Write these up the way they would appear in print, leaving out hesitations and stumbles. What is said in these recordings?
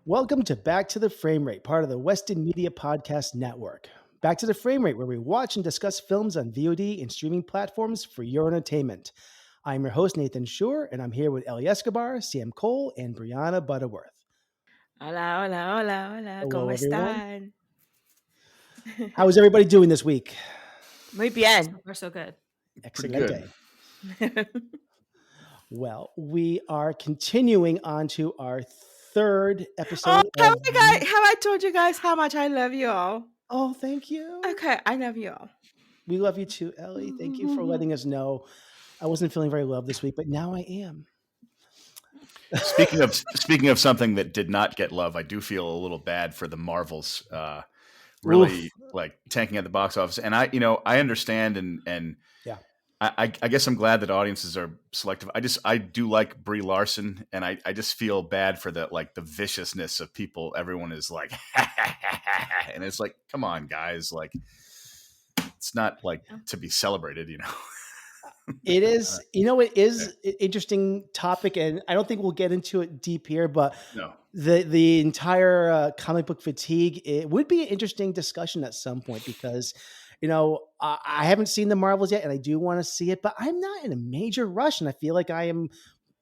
Welcome to Back to the Frame Rate, part of the Weston Media Podcast Network. Back to the Frame Rate, where we watch and discuss films on VOD and streaming platforms for your entertainment. I'm your host, Nathan Schur, and I'm here with Ellie Escobar, Sam Cole, and Brianna Butterworth. Hola, hola, hola, hola. Hello, ¿Cómo everyone. están? How is everybody doing this week? Muy bien. So far, so good. Excellent good. day. Well, we are continuing on to our third episode. Have I told you guys how much I love you all? Oh, thank you. Okay, I love you all. We love you too, Ellie. Thank you for letting us know. I wasn't feeling very loved this week, but now I am. Speaking of something that did not get love, I do feel a little bad for the Marvels, really like tanking at the box office. And I understand and yeah, I guess I'm glad that audiences are selective. I do like Brie Larson, and I just feel bad for the viciousness of people. Everyone is like, and it's like, come on, guys, like it's not like to be celebrated, It is, it is an interesting topic, and I don't think we'll get into it deep here, but no. the entire comic book fatigue, it would be an interesting discussion at some point because, I haven't seen the Marvels yet and I do want to see it, but I'm not in a major rush. And I feel like I am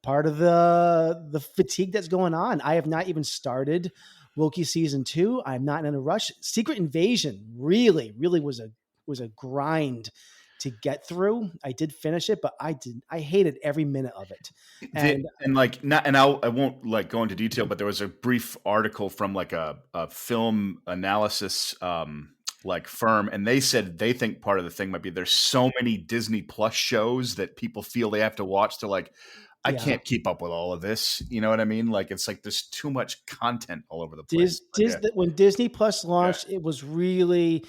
part of the fatigue that's going on. I have not even started Loki season 2. I'm not in a rush. Secret Invasion really was a grind to get through. I did finish it, but I hated every minute of it. I won't go into detail, but there was a brief article from a film analysis firm, and they said they think part of the thing might be there's so many Disney Plus shows that people feel they have to watch. They're like, I can't keep up with all of this. You know what I mean? Like it's like there's too much content all over the place. When Disney Plus launched, it was really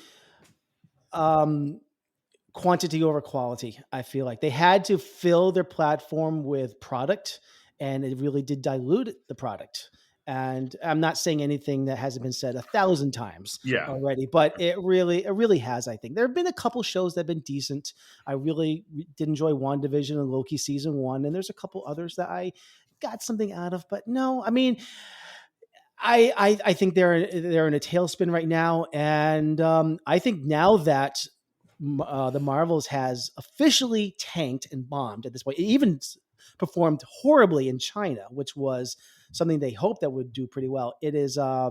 quantity over quality. I feel like they had to fill their platform with product, and it really did dilute the product. And I'm not saying anything that hasn't been said 1,000 times already, but it really has. I think there have been a couple shows that have been decent. I really did enjoy WandaVision and Loki season 1, and there's a couple others that I got something out of. But no, I mean, I think they're in a tailspin right now, and I think now that the Marvels has officially tanked and bombed at this point. It even performed horribly in China, which was something they hoped that would do pretty well. It is, you're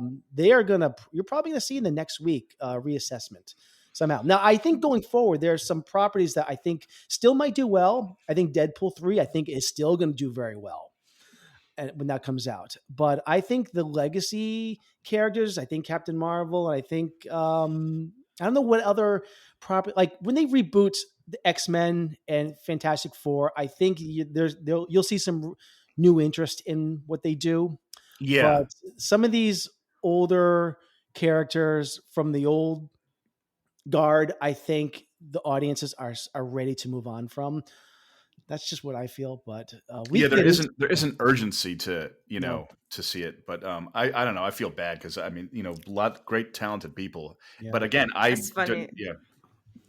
probably going to see in the next week reassessment somehow. Now, I think going forward, there are some properties that I think still might do well. I think Deadpool 3, I think is still going to do very well when that comes out. But I think the legacy characters, I think Captain Marvel, and I think, I don't know what other property, like when they reboot the X-Men and Fantastic Four, I think you'll see some new interest in what they do. Yeah. But some of these older characters from the old guard, I think the audiences are ready to move on from. That's just what I feel. But there isn't urgency to to see it. But I don't know. I feel bad because I mean great talented people. Yeah. But again,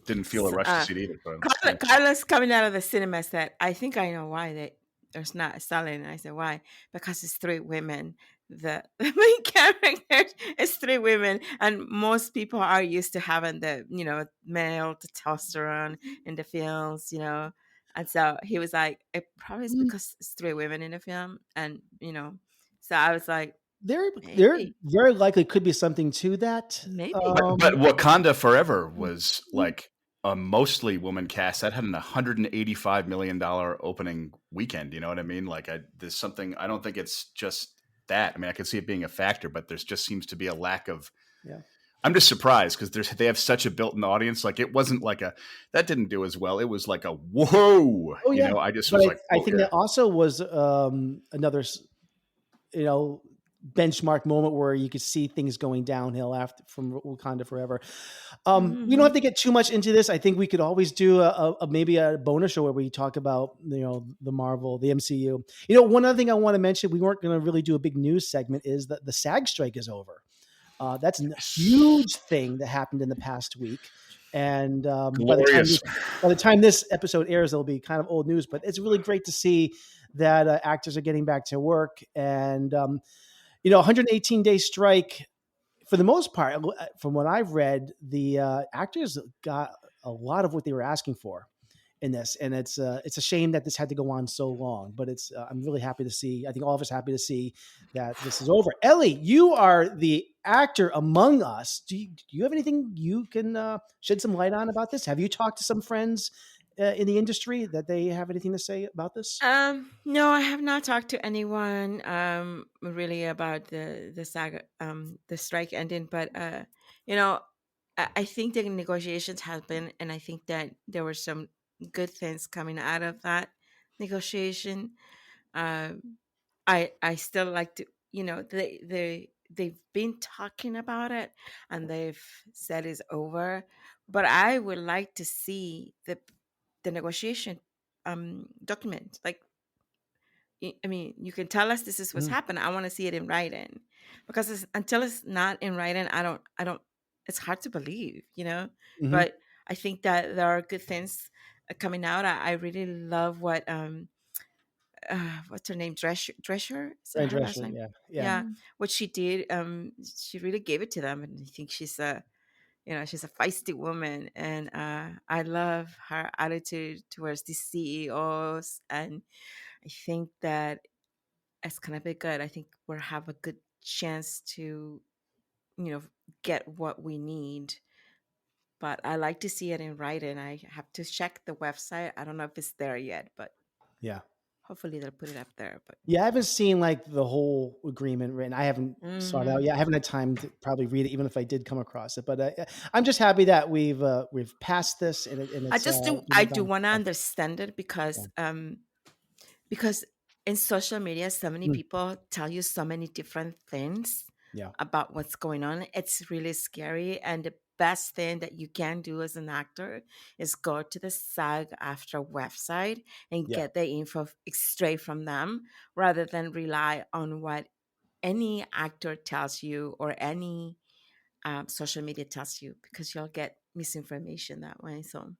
didn't feel a rush to see it either. Carlos coming out of the cinema said, "I think I know why there's not selling." And I said, "Why?" Because it's 3 women. The main character is 3 women, and most people are used to having the male testosterone in the films, And so he was like, "It probably is because it's 3 women in the film," and So I was like, there very likely could be something to that. Maybe, but Wakanda Forever was like a mostly woman cast that had an $185 million opening weekend. You know what I mean? Like there's something. I don't think it's just that. I mean, I can see it being a factor, but there's just seems to be a lack of. Yeah. I'm just surprised because they have such a built-in audience. Like it wasn't like that didn't do as well. It was like a whoa. Oh, yeah. I just was like. I think that also was another, benchmark moment where you could see things going downhill from Wakanda Forever. We don't have to get too much into this. I think we could always do maybe a bonus show where we talk about the Marvel, the MCU. One other thing I want to mention, we weren't going to really do a big news segment, is that the SAG strike is over. That's a huge thing that happened in the past week. And by the time this episode airs, it'll be kind of old news, but it's really great to see that actors are getting back to work. And 118-day strike, for the most part, from what I've read, the actors got a lot of what they were asking for in this, and it's a shame that this had to go on so long. But it's I'm really happy to see. I think all of us happy to see that this is over. Ellie, you are the actor among us. Do you have anything you can shed some light on about this? Have you talked to some friends in the industry that they have anything to say about this? No, I have not talked to anyone really about the saga, the strike ending. But you know, I think the negotiations happened, and I think that there were some good things coming out of that negotiation. Um, I still like to, they've been talking about it, and they've said it's over, but I would like to see the negotiation document. Like, I mean, you can tell us this is what's Mhm. happened. I want to see it in writing, because until it's not in writing, I don't. It's hard to believe, you know. Mhm. But I think that there are good things coming out. I really love what's her name, Drescher, is that Fran her last Drescher, name? yeah, yeah. Yeah, what she did. She really gave it to them, and I think she's a feisty woman, and I love her attitude towards the CEOs, and I think that it's gonna be good. I think we'll have a good chance to, get what we need. But I like to see it in writing. I have to check the website. I don't know if it's there yet, but Yeah. hopefully they'll put it up there. But Yeah, I haven't seen like the whole agreement written. I haven't sought it out hmm yet. I haven't had time to probably read it, even if I did come across it. But I'm just happy that we've passed this and I it's just do I moved do on. want to Yeah, understand it, yeah. because in social media so many Mm, people tell you so many different things yeah, about what's going on. It's really scary, and the best thing that you can do as an actor is go to the SAG after website and yeah. get the info straight from them, rather than rely on what any actor tells you or any social media tells you, because you'll get misinformation that way. So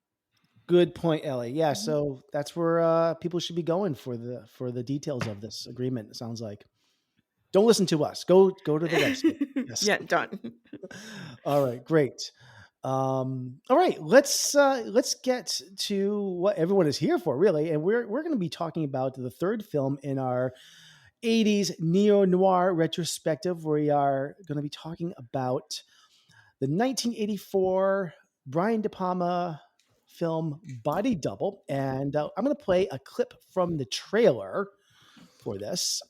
Good point, Ellie. Yeah, mhm. so that's where people should be going for the details of this agreement. It sounds like. Don't listen to us. Go to the website. Yes. Yeah, done. All right, great. All right, let's get to what everyone is here for, really, and we're going to be talking about the third film in our '80s neo noir retrospective. We are going to be talking about the 1984 Brian De Palma film Body Double, and I'm going to play a clip from the trailer for this.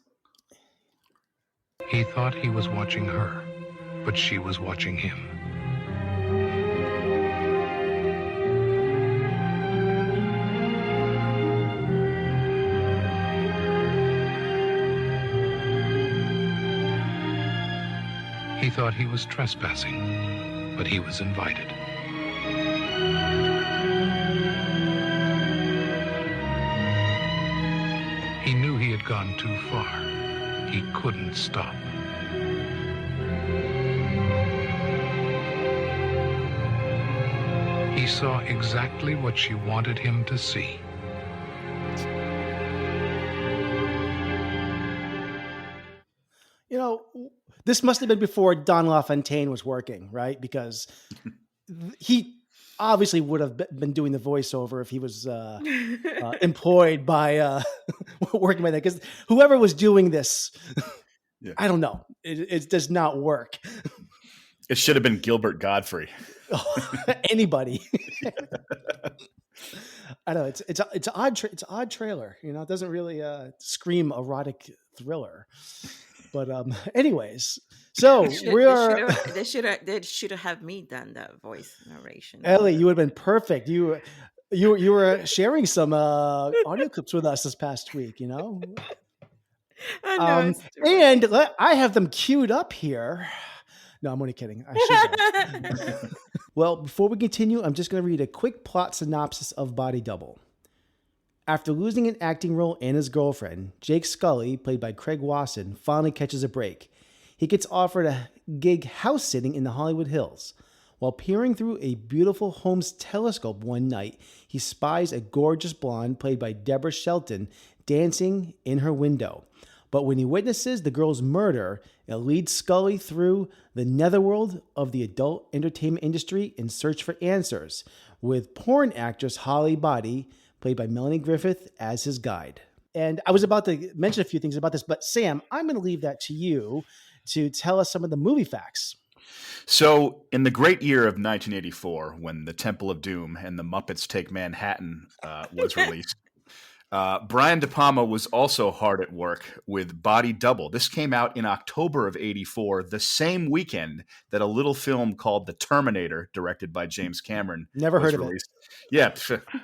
He thought he was watching her, but she was watching him. He thought he was trespassing, but he was invited. He knew he had gone too far. He couldn't stop. He saw exactly what she wanted him to see. You know, this must have been before Don LaFontaine was working, right? Because he obviously would have been doing the voiceover if he was employed by working by that. Because whoever was doing this, Yeah. I don't know, it does not work. It should have been Gilbert Godfrey. Anybody. I know it's an odd trailer. You know, it doesn't really scream erotic thriller. But anyways, so we are. They should have me done the voice narration. Ellie, you would have been perfect. You were sharing some audio clips with us this past week. You know, I know it's too and I have them queued up here. No, I'm only kidding. I should funny. have. Well, before we continue, I'm just going to read a quick plot synopsis of Body Double. After losing an acting role and his girlfriend, Jake Scully, played by Craig Wasson, finally catches a break. He gets offered a gig house sitting in the Hollywood Hills. While peering through a beautiful home's telescope one night, he spies a gorgeous blonde, played by Deborah Shelton, dancing in her window. But when he witnesses the girl's murder, it leads Scully through the netherworld of the adult entertainment industry in search for answers, with porn actress Holly Body, played by Melanie Griffith, as his guide. And I was about to mention a few things about this, but Sam, I'm going to leave that to you to tell us some of the movie facts. So, in the great year of 1984, when The Temple of Doom and The Muppets Take Manhattan was released, Brian De Palma was also hard at work with Body Double. This came out in October of '84, the same weekend that a little film called The Terminator, directed by James Cameron, Never was heard of it. released. Yeah,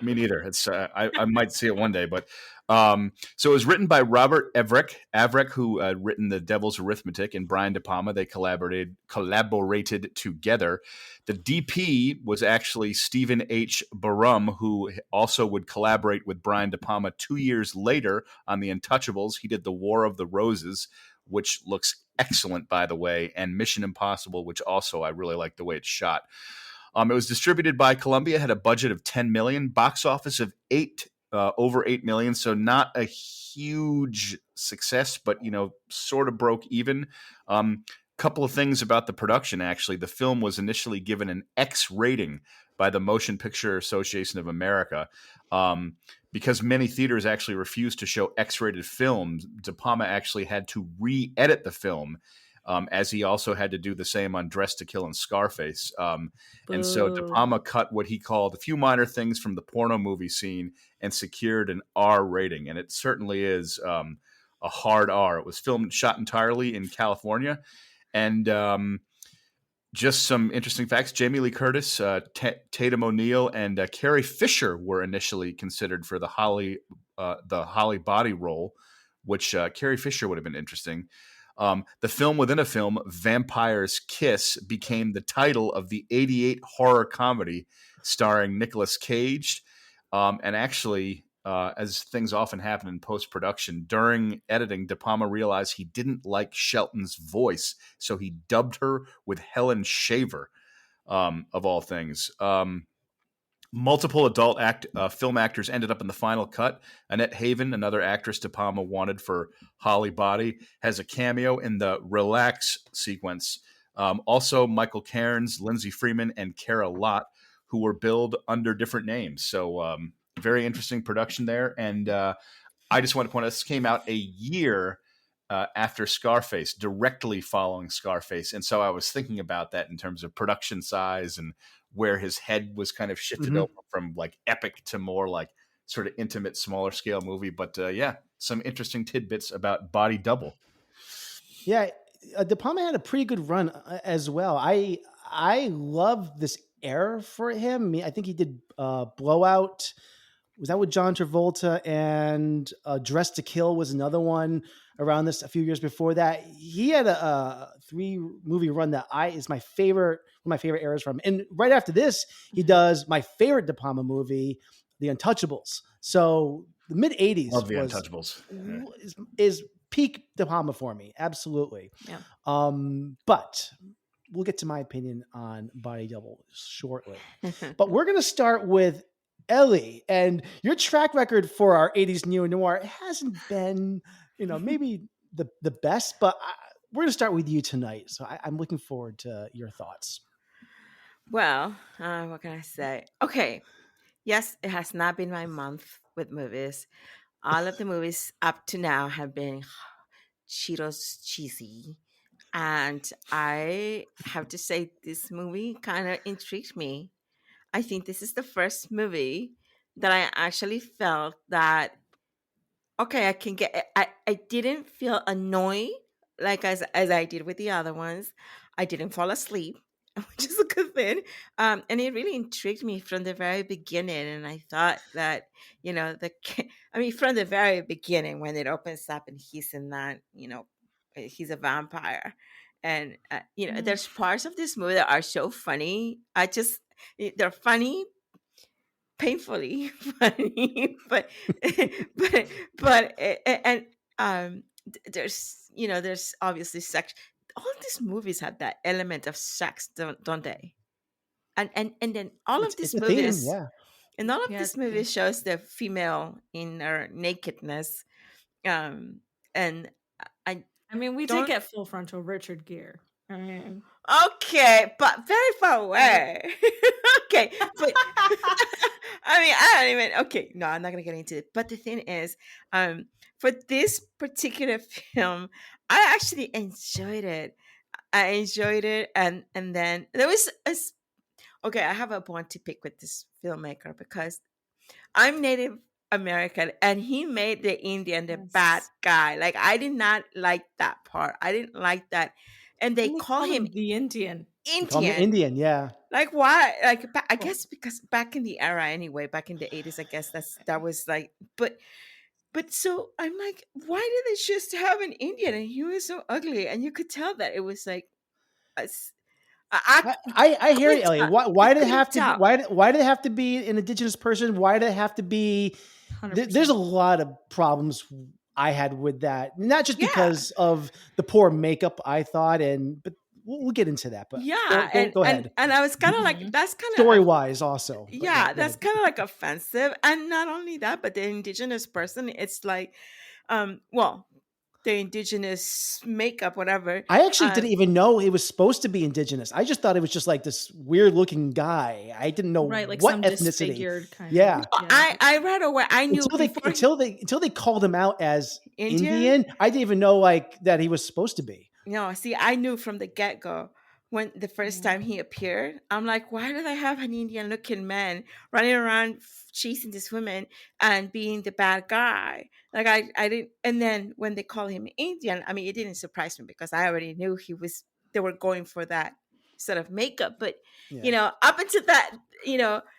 me neither. It's I might see it one day, but so it was written by Robert Avreck, who had written The Devil's Arithmetic, and Brian De Palma. They collaborated together. The DP was actually Stephen H. Barham, who also would collaborate with Brian De Palma 2 years later on The Untouchables. He did The War of the Roses, which looks excellent, by the way, and Mission Impossible, which also I really like the way it's shot. It was distributed by Columbia, had a budget of $10 million, box office of over 8 million. So not a huge success, but, sort of broke even. Couple of things about the production, actually. The film was initially given an X rating by the Motion Picture Association of America. Because many theaters actually refused to show X-rated films, De Palma actually had to re-edit the film, as he also had to do the same on Dressed to Kill and Scarface. And so De Palma cut what he called a few minor things from the porno movie scene and secured an R rating. And it certainly is a hard R. It was shot entirely in California. And just some interesting facts. Jamie Lee Curtis, Tatum O'Neal, and Carrie Fisher were initially considered for the Holly Body role, which Carrie Fisher would have been interesting. The film within a film, Vampire's Kiss, became the title of the '88 horror comedy starring Nicolas Cage. And actually, as things often happen in post-production, during editing, De Palma realized he didn't like Shelton's voice, so he dubbed her with Helen Shaver, of all things. Multiple adult film actors ended up in the final cut. Annette Haven, another actress De Palma wanted for Holly Body, has a cameo in the Relax sequence. Also, Michael Cairns, Lindsay Freeman, and Cara Lott, who were billed under different names. So very interesting production there. And I just want to point out, this came out a year after Scarface, directly following Scarface. And so I was thinking about that in terms of production size and where his head was kind of shifted over from like epic to more like sort of intimate, smaller scale movie. But yeah, some interesting tidbits about Body Double. Yeah, De Palma had a pretty good run as well. I love this era for him. I think he did Blowout. Was that with John Travolta? And Dressed to Kill was another one around this a few years before that. He had a 3-movie run that is my favorite, one of my favorite eras from. And right after this, he does my favorite De Palma movie, The Untouchables. So the mid '80s Love The Untouchables. is peak De Palma for me, absolutely. Yeah. But we'll get to my opinion on Body Double shortly. But we're going to start with Ellie, and your track record for our '80s neo-noir hasn't been, maybe the best, but we're going to start with you tonight. So I'm looking forward to your thoughts. Well, what can I say? Okay. Yes, it has not been my month with movies. All of the movies up to now have been Cheetos cheesy. And I have to say, this movie kind of intrigued me. I think this is the first movie that I actually felt that, okay, I didn't feel annoyed like as I did with the other ones. I didn't fall asleep, which is a good thing. And it really intrigued me from the very beginning. And I thought that, from the very beginning, when it opens up and he's in that, he's a vampire. And, there's parts of this movie that are so funny. They're funny, painfully funny, there's obviously sex. All these movies have that element of sex, don't they? And then all of these It's a theme, movies, yeah. and all of Yeah, these movies shows the female in her nakedness, and I I mean, we did don't. get full frontal Richard Gere. I mean, Okay, but very far away. Okay, but I mean, I don't even. Okay, no, I'm not gonna get into it. But the thing is, for this particular film, I actually enjoyed it. I enjoyed it, and then there was okay. I have a bone to pick with this filmmaker because I'm Native American, and he made the Indian the bad yes. guy. Like I did not like that part. I didn't like that, and they And they call called him him the Indian. They call him the Indian. Indian. Yeah. Like why? Like I Well, guess because back in the era anyway, back in the 80s, I guess that was like. But so I'm like, why did they just have an Indian and he was so ugly, and you could tell that it was like, a s- I hear you, couldn't Elliot. tell. Why You did it couldn't have to be? tell. Why did it have to be an indigenous person? Why did it have to be? There's 100%. a lot of problems I had with that. Not just Yeah, because of the poor makeup, I thought, but we'll get into that. But yeah, go ahead. and I was kind of like, Mhm. that's kind Story of wise, also, but yeah, go that's ahead. kind of like offensive, and not only that, but the indigenous person, it's like, well, the indigenous makeup, whatever. I actually Um, didn't even know it was supposed to be indigenous. I just thought it was just like this weird looking guy. I didn't know Right, like what some ecnicity. disfigured kind of. Yeah. Yeah. I right away I knew before Until they called him out as Indian. Indian, I didn't even know like that he was supposed to be. No, see, I knew from the get go when the first Yeah. time he appeared. I'm like, why do they have an Indian looking man running around chasing this woman and being the bad guy? Like, I didn't. And then when they call him Indian, I mean, it didn't surprise me because I already knew they were going for that sort of makeup. But, Yeah. up until that,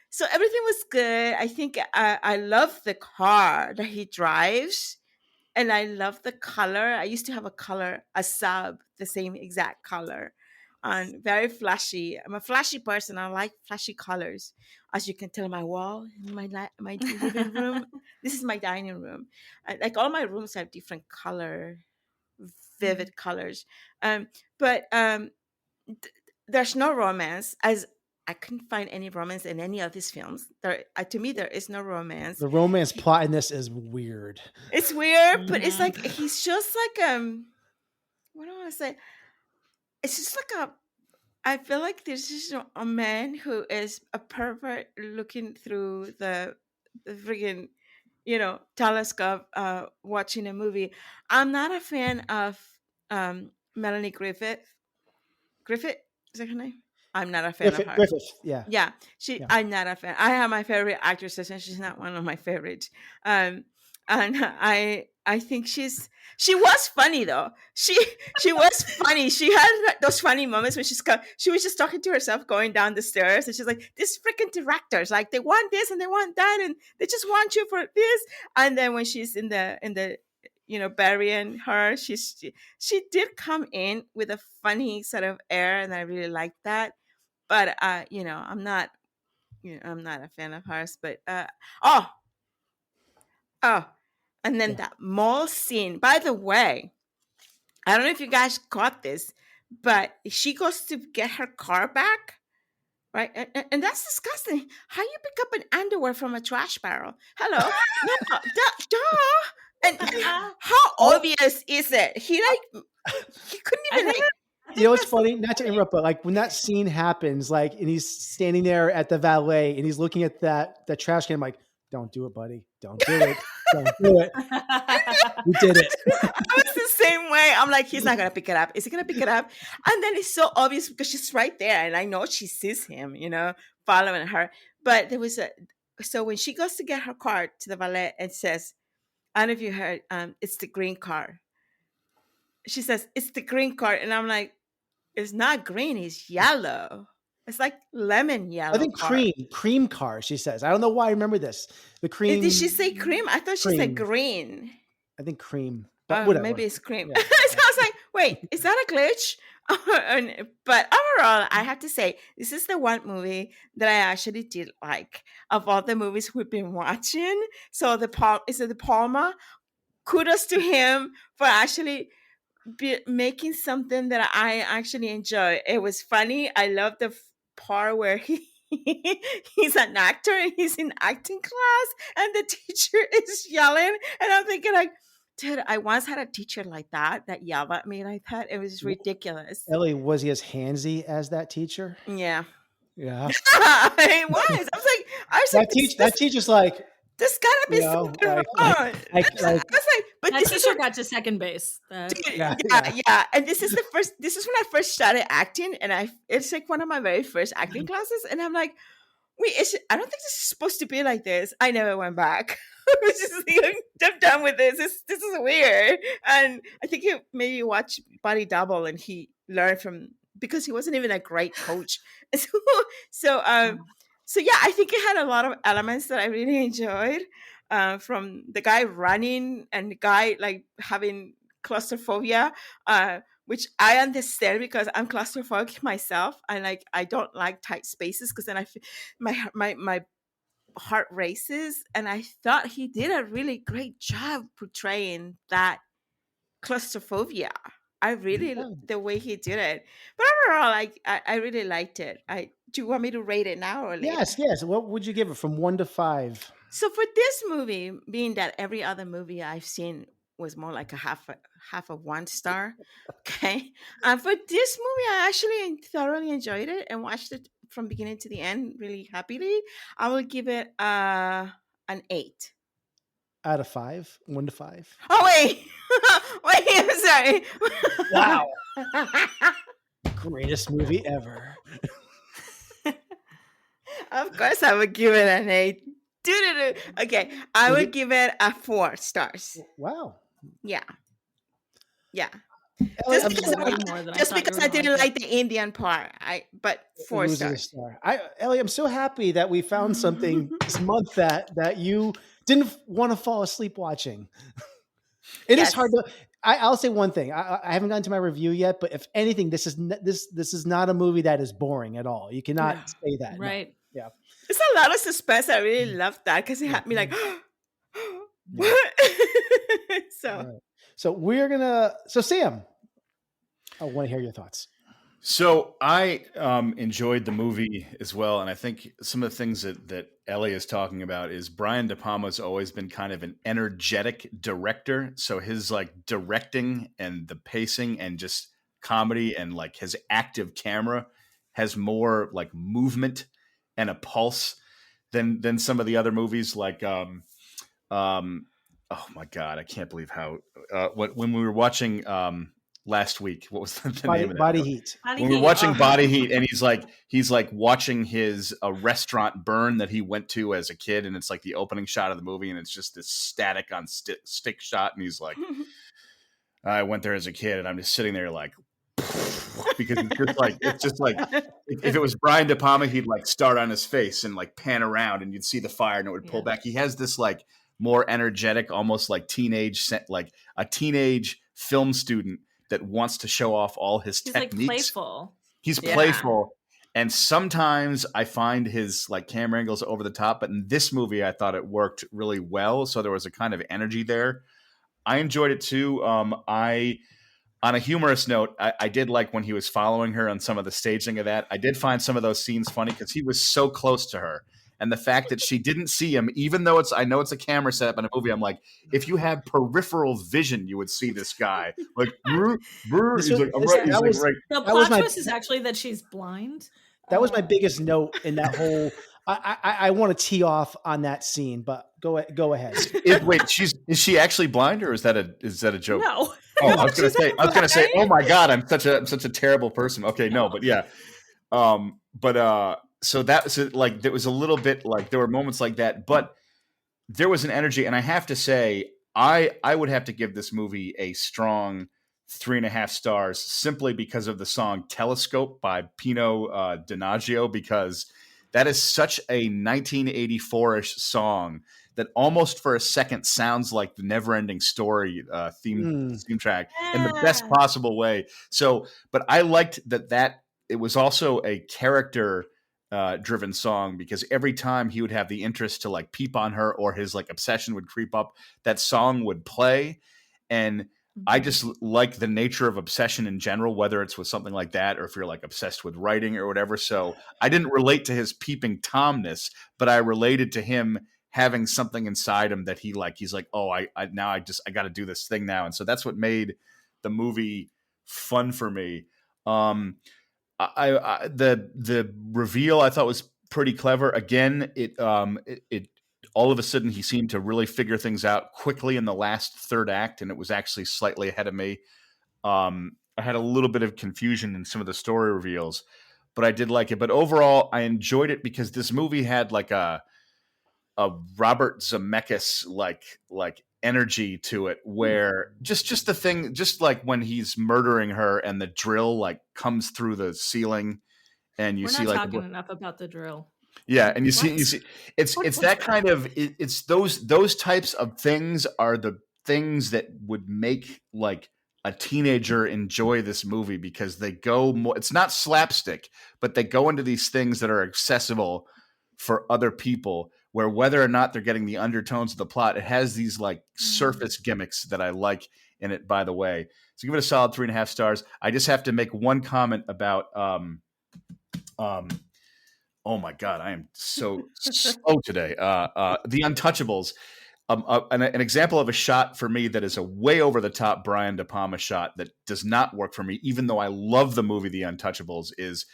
so everything was good. I think I love the car that he drives, and I love the color. I used to have a sub, the same exact color, and very flashy. I'm a flashy person. I like flashy colors, as you can tell. My wall in my living room. This is my dining room. Like all my rooms have different color, vivid colors. Um, but there's no romance, as I couldn't find any romance in any of these films. To me, there is no romance. The romance plot in this is weird. It's weird, but it's Mhm. like he's just like what do I want to say? It's just like I feel like there's just a man who is a pervert looking through the friggin' telescope, watching a movie. I'm not a fan of Melanie Griffith. Griffith, is that her name? I'm not a fan of her. Griffith. Yeah. Yeah, Yeah. I'm not a fan. I have my favorite actresses, and she's not one of my favorites. Um, and I think she was funny though. She was funny. She had those funny moments when she was just talking to herself going down the stairs, and she's like, "These freaking directors, like they want this and they want that, and they just want you for this." And then when she's in the burying her, she did come in with a funny sort of air, and I really liked that. But I'm not a fan of hers. But oh, oh, and then Yeah. that mall scene. By the way, I don't know if you guys caught this, but she goes to get her car back, right? And that's disgusting. How you pick up an underwear from a trash barrel? Hello, no, duh. And how Oh, obvious is it? He couldn't I even think like. I you know think what's that's the funny? Not to interrupt, but like when that scene happens, like, and he's standing there at the valet and he's looking at that trash can. I'm like, don't do it, buddy. Don't do it. Don't do it. We did it. I was the same way. I'm like, he's not gonna pick it up. Is he gonna pick it up? And then it's so obvious because she's right there, and I know she sees him, following her. But so when she goes to get her car to the valet and says, "I don't know if you heard, it's the green car." She says, "It's the green car," and I'm like, "It's not green. It's yellow. It's like lemon I yellow think car." cream car, she says. I don't know why I remember this. The Did she say cream, cream? I thought she said cream. green. I think cream, but Maybe whatever. it's cream. Yeah. So I was like, wait, is that a glitch? But overall, I have to say, this is the one movie that I actually did like of all the movies we've been watching. So is it the Palma? Kudos to him for actually making something that I actually enjoy. It was funny. I love the part where he's an actor and he's in acting class and the teacher is yelling, and I'm thinking like, Dude, I once had a teacher like that yelled at me like that. It was ridiculous. Ellie, was he as handsy as that teacher? Yeah. Yeah. It was. I was like, That teacher's like, there's gotta be you know, something wrong. like, I was like, but That this is teacher got to second base. yeah. yeah. And this is when I first started acting, and it's like one of my very first acting classes, and I'm like, wait, I don't think this is supposed to be like this. I never went back. I was just like, I'm done with this. This is weird. And I think he maybe watched Body Double, and he learned from, because he wasn't even a great coach. So, so, so yeah, I think it had a lot of elements that I really enjoyed. From the guy running and the guy like having claustrophobia, which I understand because I'm claustrophobic myself. I don't like tight spaces because then my heart races. And I thought he did a really great job portraying that claustrophobia. I really the way he did it. But overall, I really liked it. Do you want me to rate it now or later? Yes. What would you give it from 1 to 5? So for this movie, being that every other movie I've seen was more like a half a 1 star, okay. For this movie, I actually thoroughly enjoyed it and watched it from beginning to the end really happily. I will give it an 8 out of 5. 1 to 5. Oh wait, wait, I'm sorry. Wow. Greatest movie ever. Of course, I would give it an 8. Okay, I would give it a 4 stars. Wow. Yeah. Ellie, Just because I didn't like the Indian part, but 4 stars. Ellie, I'm so happy that we found something this month that you didn't want to fall asleep watching. It is hard to. I'll say one thing. I haven't gotten to my review yet, but if anything, this is not a movie that is boring at all. You cannot say that, right? No. Yeah, it's a lot of suspense. I really loved that because it had me like, what? So Sam, I want to hear your thoughts. So I enjoyed the movie as well, and I think some of the things that Ellie is talking about is Brian De Palma's always been kind of an energetic director. So his like directing and the pacing and just comedy and like his active camera has more like movement and a pulse than some of the other movies. Like oh my God, I can't believe how when we were watching last week, what was the name of that? Body Heat. When we were watching Body Heat, and he's like watching his restaurant burn that he went to as a kid, and it's like the opening shot of the movie, and it's just this static on stick shot, and he's like, I went there as a kid, and I'm just sitting there like, because it's just like if it was Brian De Palma, he'd like start on his face and like pan around, and you'd see the fire, and it would pull back. He has this like more energetic, almost like like a teenage film student that wants to show off all his techniques. Like playful. He's playful. And sometimes I find his like camera angles over the top, but in this movie, I thought it worked really well. So there was a kind of energy there. I enjoyed it too. On a humorous note, I did like when he was following her on some of the staging of that. I did find some of those scenes funny because he was so close to her. And the fact that she didn't see him, even though I know it's a camera setup in a movie, I'm like, if you had peripheral vision, you would see this guy. Like, the plot twist is actually that she's blind. That was my biggest note in that whole. I want to tee off on that scene, but go ahead. Wait, is she actually blind, or is that a joke? No. Oh, I was gonna say, oh my God, I'm such a terrible person. Okay, no, but yeah, So there was a little bit like there were moments like that, but there was an energy, and I have to say, I would have to give this movie a strong 3.5 stars simply because of the song "Telescope" by Pino Donaggio, because that is such a 1984-ish song that almost for a second sounds like the Never-Ending Story theme track in the best possible way. So, but I liked that it was also a character driven song, because every time he would have the interest to like peep on her or his like obsession would creep up, that song would play. And I just like the nature of obsession in general, whether it's with something like that or if you're like obsessed with writing or whatever. So I didn't relate to his peeping Tomness, but I related to him having something inside him that he's like, oh, I now I got to do this thing now. And so that's what made the movie fun for me. The reveal I thought was pretty clever. Again, it all of a sudden he seemed to really figure things out quickly in the last third act, and it was actually slightly ahead of me. I had a little bit of confusion in some of the story reveals, but I did like it. But overall, I enjoyed it because this movie had like a Robert Zemeckis like energy to it, where just the thing, just like when he's murdering her and the drill like comes through the ceiling, and you We're see not like talking enough about the drill. yeah, and you see it's What's that that? kind of it's those types of things are the things that would make like a teenager enjoy this movie, because they go more, it's not slapstick, but they go into these things that are accessible for other people, where whether or not they're getting the undertones of the plot, it has these like surface gimmicks that I like in it, by the way. So give it a solid 3.5 stars. I just have to make one comment about oh my God, I am so slow today. The Untouchables. An example of a shot for me that is a way over the top Brian De Palma shot that does not work for me, even though I love the movie The Untouchables, is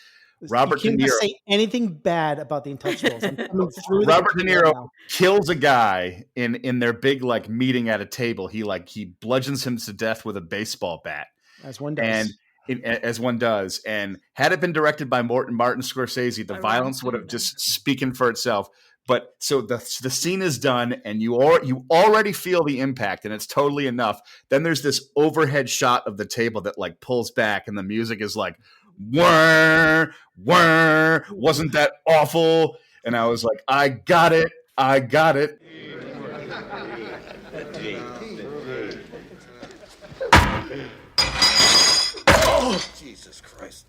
Robert De You Niro. can't say anything bad about the Untouchables. I'm coming through the Robert De computer Niro now. kills a guy in their big like meeting at a table. He bludgeons him to death with a baseball bat, As one does. and as one does. And had it been directed by Martin Scorsese, the violence would have just speaking for itself. But so the scene is done, and you already feel the impact, and it's totally enough. Then there's this overhead shot of the table that like pulls back, and the music is like, whir, whir, wasn't that awful? And I was like, I got it. Oh, Jesus Christ.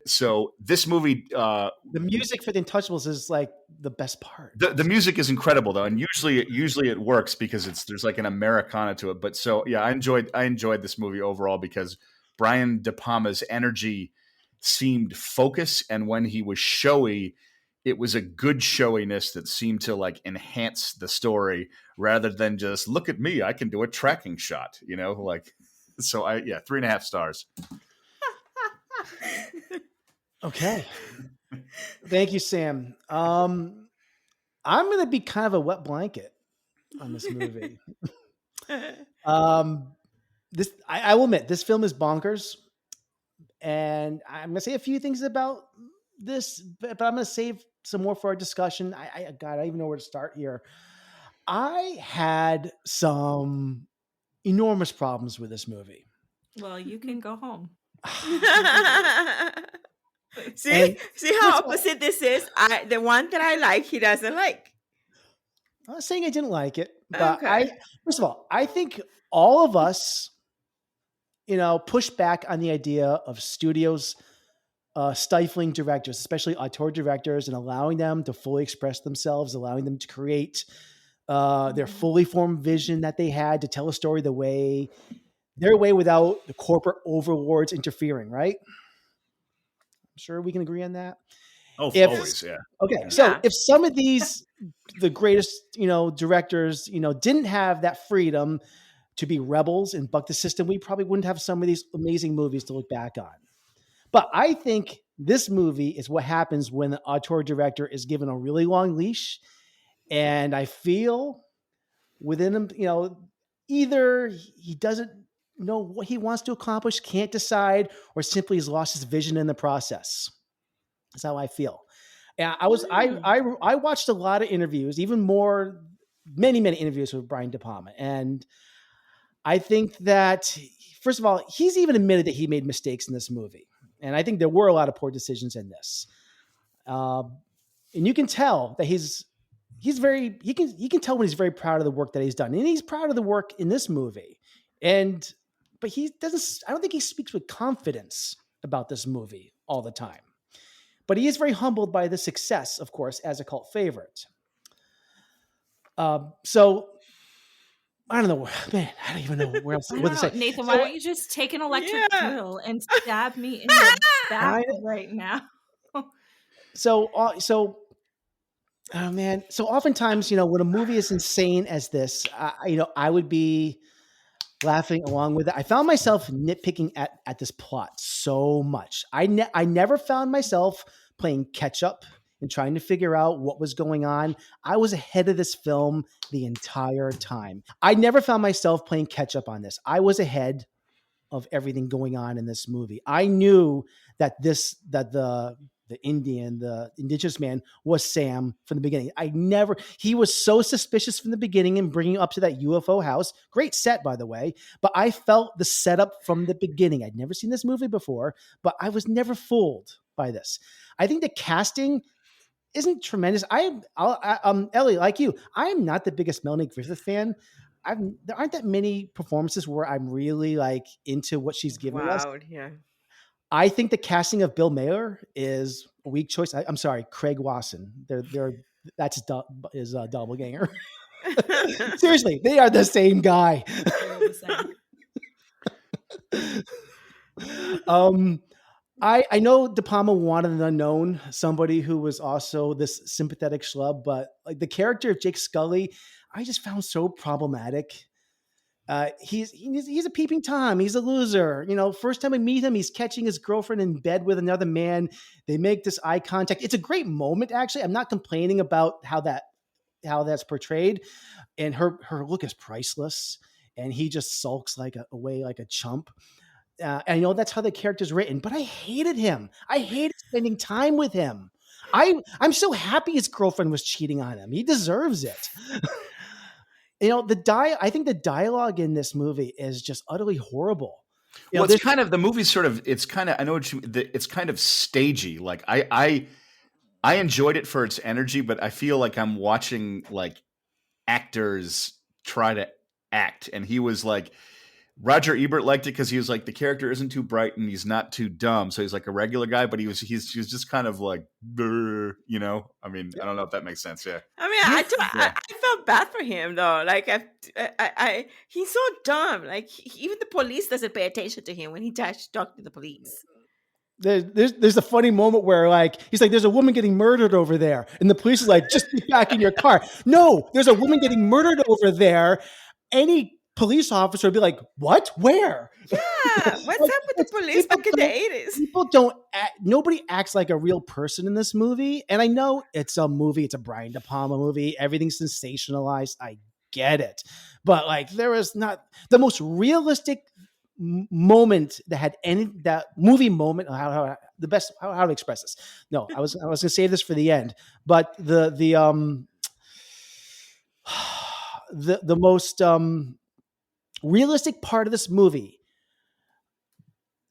So this movie, the music for the Untouchables is like the best part. The music is incredible though, and usually it works because there's like an Americana to it. But so yeah, I enjoyed this movie overall because Brian De Palma's energy seemed focused, and when he was showy, it was a good showiness that seemed to like enhance the story rather than just look at me, I can do a tracking shot, like. So 3.5 stars. Okay. Thank you, Sam. I'm going to be kind of a wet blanket on this movie. I will admit, this film is bonkers. And I'm going to say a few things about this, but I'm going to save some more for our discussion. I don't even know where to start here. I had some enormous problems with this movie. Well, you can go home. See how opposite this is. The one that I like, he doesn't like. I'm not saying I didn't like it, but Okay. first of all, I think all of us, push back on the idea of studios stifling directors, especially auteur directors, and allowing them to fully express themselves, allowing them to create their fully formed vision that they had to tell a story their way without the corporate overlords interfering, right? I'm sure we can agree on that. Oh, always, yeah. Okay, Yeah. so if some of these, the greatest, directors, didn't have that freedom to be rebels and buck the system, we probably wouldn't have some of these amazing movies to look back on. But I think this movie is what happens when the auteur director is given a really long leash. And I feel within him, either he doesn't know what he wants to accomplish, can't decide, or simply has lost his vision in the process. That's how I feel. And I watched a lot of interviews, many interviews with Brian De Palma. And I think that, first of all, he's even admitted that he made mistakes in this movie. And I think there were a lot of poor decisions in this. And you can tell that you can tell when he's very proud of the work that he's done. And he's proud of the work in this movie. And but he doesn't. I don't think he speaks with confidence about this movie all the time. But he is very humbled by the success, of course, as a cult favorite. So I don't know, man. I don't even know where else I what to don't say. know, Nathan, why So don't you just take an electric Yeah. drill and stab me in the back I, right now? so oh man. So oftentimes, when a movie is insane as this, I would be laughing along with it. I found myself nitpicking at this plot so much. I never found myself playing catch up and trying to figure out what was going on. I was ahead of this film the entire time. I never found myself playing catch up on this. I was ahead of everything going on in this movie. I knew that the indigenous man was Sam from the beginning. He was so suspicious from the beginning and bringing up to that UFO house. Great set, by the way. But I felt the setup from the beginning. I'd never seen this movie before, but I was never fooled by this. I think the casting isn't tremendous. Ellie, like you, I'm not the biggest Melanie Griffith fan. There aren't that many performances where I'm really like into what she's giving us. Wow. Yeah. I think the casting of Bill Maher is a weak choice. I'm sorry, Craig Wasson. That's his doppelganger. Seriously, they are the same guy. They're the same. I know De Palma wanted an unknown, somebody who was also this sympathetic schlub, but like the character of Jake Scully, I just found so problematic. He's a peeping Tom. He's a loser. First time we meet him, he's catching his girlfriend in bed with another man. They make this eye contact. It's a great moment, actually. I'm not complaining about how that's portrayed, and her look is priceless. And he just sulks away like a chump. And that's how the character's written. But I hated him. I hated spending time with him. I'm so happy his girlfriend was cheating on him. He deserves it. I think the dialogue in this movie is just utterly horrible. It's kind of the movie's sort of. It's kind of. I know what you. It's kind of stagey. Like I enjoyed it for its energy, but I feel like I'm watching like actors try to act, and he was like. Roger Ebert liked it because he was like the character isn't too bright and he's not too dumb, so he's like a regular guy. But he was just kind of like, I mean, I don't know if that makes sense. Yeah. I mean, I felt bad for him though. Like, he's so dumb. Like, even the police doesn't pay attention to him when he tries to talk to the police. There's a funny moment where like he's like, there's a woman getting murdered over there, and the police is like, just get back in your car. No, there's a woman getting murdered over there. Any police officer would be like, what? Where? Yeah, what's up with the police back in the 80s? People nobody acts like a real person in this movie. And I know it's a movie, it's a Brian De Palma movie, everything's sensationalized. I get it. But like there is not the most realistic moment that movie moment, how to express this. No, I was gonna save this for the end, but the most realistic part of this movie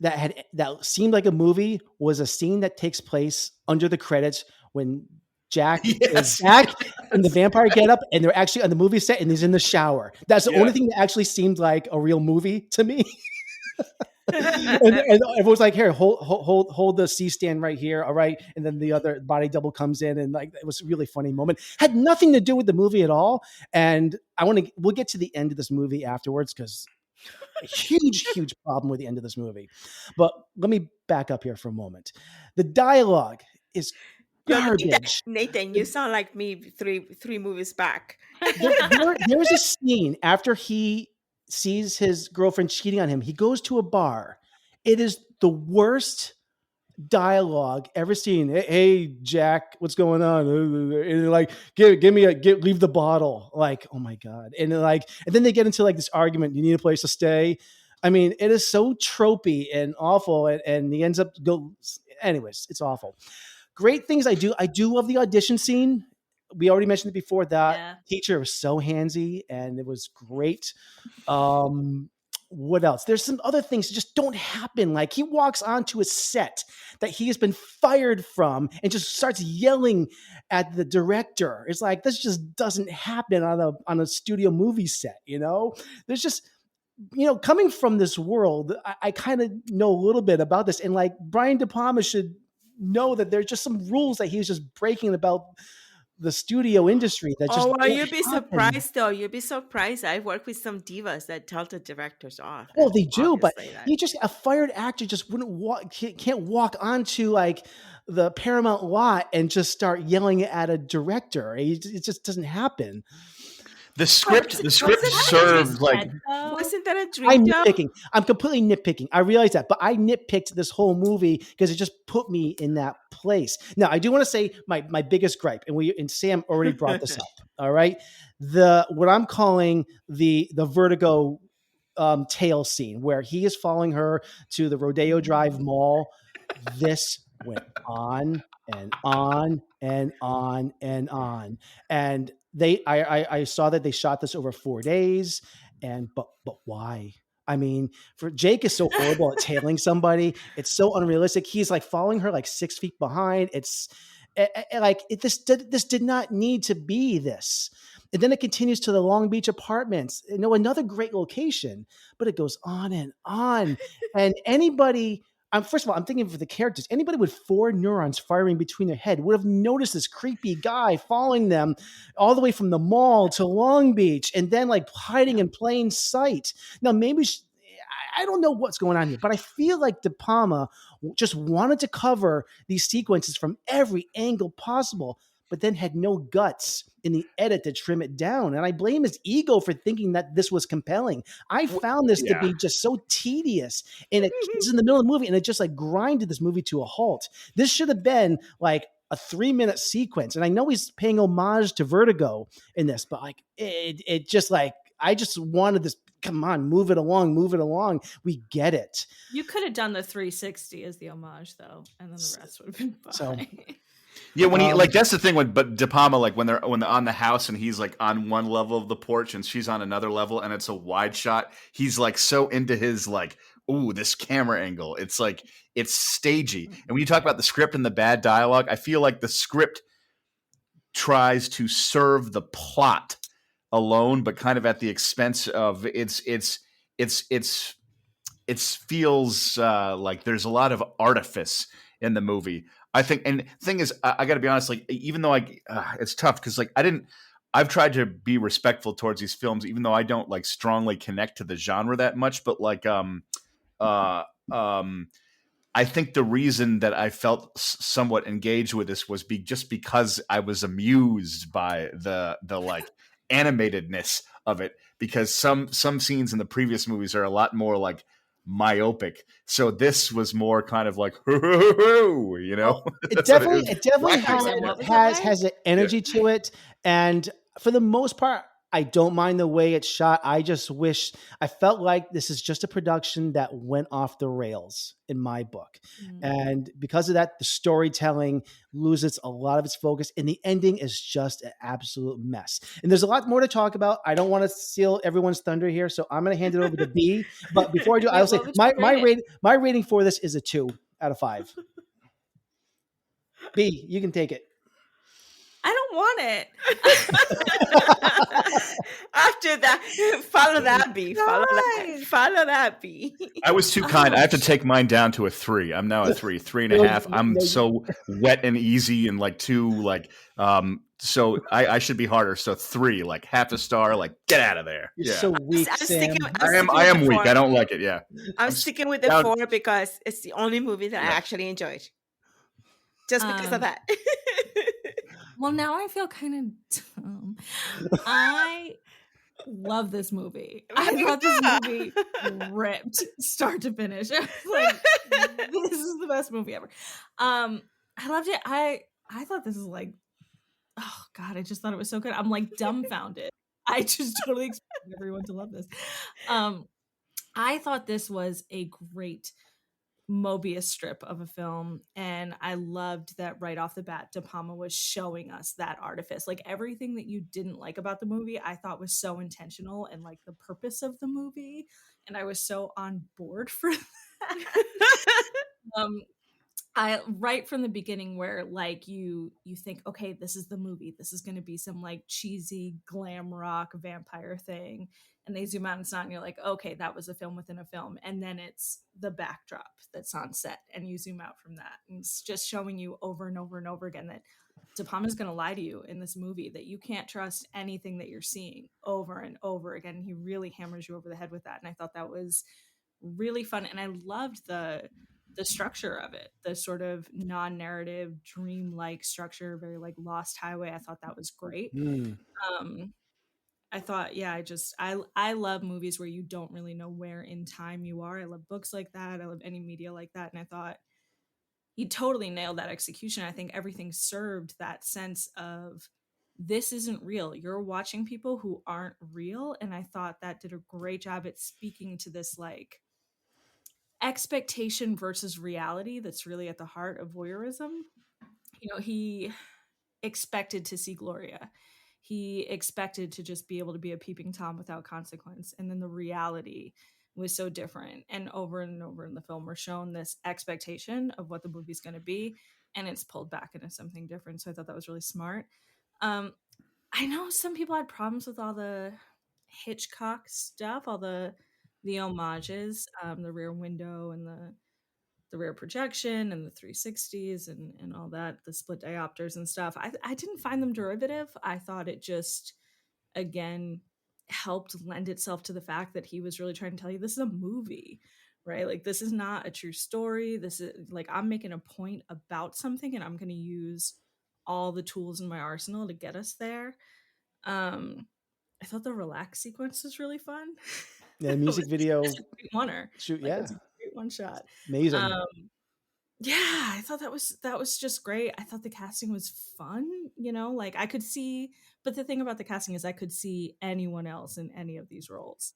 that seemed like a movie was a scene that takes place under the credits when Jack is back in the vampire getup and they're actually on the movie set and he's in the shower. That's the only thing that actually seemed like a real movie to me. and everyone's like, here, hold the C-stand right here. All right. And then the other body double comes in and like, it was a really funny moment. Had nothing to do with the movie at all. And we'll get to the end of this movie afterwards because a huge problem with the end of this movie. But let me back up here for a moment. The dialogue is garbage. Nathan, you sound like me three movies back. There was a scene after he sees his girlfriend cheating on him. He goes to a bar. It is the worst dialogue ever seen. Hey Jack, what's going on? And like, leave the bottle. Like, oh my God. And then they get into like this argument. You need a place to stay. I mean, it is so tropey and awful. And he ends up anyways, it's awful. Great things I do love the audition scene. We already mentioned it before. That teacher was so handsy and it was great. What else? There's some other things that just don't happen. Like he walks onto a set that he has been fired from and just starts yelling at the director. It's like, this just doesn't happen on a studio movie set. There's just coming from this world, I kind of know a little bit about this, and like Brian De Palma should know that there's just some rules that he's just breaking about the studio industry that just Oh, well, don't you'd be happen. surprised though. You'd be surprised. I work with some divas that tell the directors off, Well, and they do, but obviously that. he just a fired actor just wouldn't walk, can't walk onto like the Paramount lot and just start yelling at a director. It just doesn't happen. The script Wasn't that served like Wasn't that a I'm dream though? nitpicking. I'm completely nitpicking. I realize that, but I nitpicked this whole movie because it just put me in that place. Now, I do want to say my biggest gripe, and Sam already brought this up. All right, what I'm calling the Vertigo tail scene where he is following her to the Rodeo Drive Mall. This went on and on and on and on, and I saw that they shot this over 4 days. And but why? I mean, for Jake is so horrible at tailing somebody. It's so unrealistic. He's like following her like 6 feet behind. This did not need to be this. And then it continues to the Long Beach apartments. Another great location, but it goes on and on. And anybody, first of all, I'm thinking for the characters. Anybody with 4 neurons firing between their head would have noticed this creepy guy following them all the way from the mall to Long Beach, and then like hiding in plain sight. Now, maybe I don't know what's going on here, but I feel like De Palma just wanted to cover these sequences from every angle possible, but then had no guts in the edit to trim it down. And I blame his ego for thinking that this was compelling. I found this to be just so tedious, and it's in the middle of the movie, and it just like grinded this movie to a halt. This should have been like a 3-minute sequence. And I know he's paying homage to Vertigo in this, but like it just like, I just wanted this. Come on, move it along, move it along. We get it. You could have done the 360 as the homage, though, and then the rest would have been fine. So, yeah, when he like that's the thing when but De Palma, like when they're on the house and he's like on one level of the porch and she's on another level and it's a wide shot, he's like so into his like, ooh, this camera angle. It's like it's stagey. And when you talk about the script and the bad dialogue, I feel like the script tries to serve the plot alone, but kind of at the expense of it feels like there's a lot of artifice in the movie. I think, and the thing is, I got to be honest, like even though it's tough because like I've tried to be respectful towards these films, even though I don't like strongly connect to the genre that much. But like, I think the reason that I felt somewhat engaged with this was just because I was amused by the like animatedness of it, because some scenes in the previous movies are a lot more like myopic. So this was more kind of like, you know, it definitely has an energy to it. And for the most part, I don't mind the way it's shot. I just wish I felt like this is just a production that went off the rails in my book. And because of that, the storytelling loses a lot of its focus and the ending is just an absolute mess. And there's a lot more to talk about. I don't want to steal everyone's thunder here, so I'm going to hand it over to B. But before I do, I'll say my rating for this is a 2 out of 5. B, you can take it. I don't want it. After that, follow that, B. Follow that, B. I was too kind. I have to take mine down to a 3. I'm now a 3.5. I'm so wet and easy and like 2, like, so I should be harder. So 3, like half a star, like get out of there. You're so weak, Sam. I am weak. I don't like it. Yeah. I'm sticking with the 4 because it's the only movie that I actually enjoyed. Just because of that. Well, now I feel kind of dumb. I love this movie. I thought this movie ripped start to finish. I was like, this is the best movie ever. I loved it. I thought this is like, oh God, I just thought it was so good. I'm like dumbfounded. I just totally expected everyone to love this. I thought this was a great Mobius strip of a film, and I loved that right off the bat De Palma was showing us that artifice. Like everything that you didn't like about the movie I thought was so intentional and like the purpose of the movie, and I was so on board for that. I right from the beginning where like you think, okay, this is the movie. This is going to be some like cheesy glam rock vampire thing. And they zoom out and it's not, and you're like, okay, that was a film within a film. And then it's the backdrop that's on set and you zoom out from that. And it's just showing you over and over and over again that De Palma's going to lie to you in this movie, that you can't trust anything that you're seeing over and over again. He really hammers you over the head with that. And I thought that was really fun. And I loved the structure of it, the sort of non-narrative dream-like structure, very like Lost Highway. I thought that was great. I thought, yeah, I love movies where you don't really know where in time you are. I love books like that. I love any media like that. And I thought he totally nailed that execution. I think everything served that sense of this isn't real. You're watching people who aren't real. And I thought that did a great job at speaking to this like expectation versus reality that's really at the heart of voyeurism. You know, he expected to see Gloria. He expected to just be able to be a peeping Tom without consequence. And then the reality was so different. And over in the film, we're shown this expectation of what the movie's going to be, and it's pulled back into something different. So I thought that was really smart. I know some people had problems with all the Hitchcock stuff, all the homages, the rear window and the rear projection and the 360s and all that, the split diopters and stuff. I didn't find them derivative. I thought it just, again, helped lend itself to the fact that he was really trying to tell you this is a movie, right? Like, this is not a true story. This is like, I'm making a point about something and I'm going to use all the tools in my arsenal to get us there. I thought the relax sequence was really fun. Yeah, the music video. It's a great oneer. Shoot, Like, yeah. it's a great one shot. Amazing. Yeah, I thought that was just great. I thought the casting was fun, you know, like I could see, but the thing about the casting is I could see anyone else in any of these roles.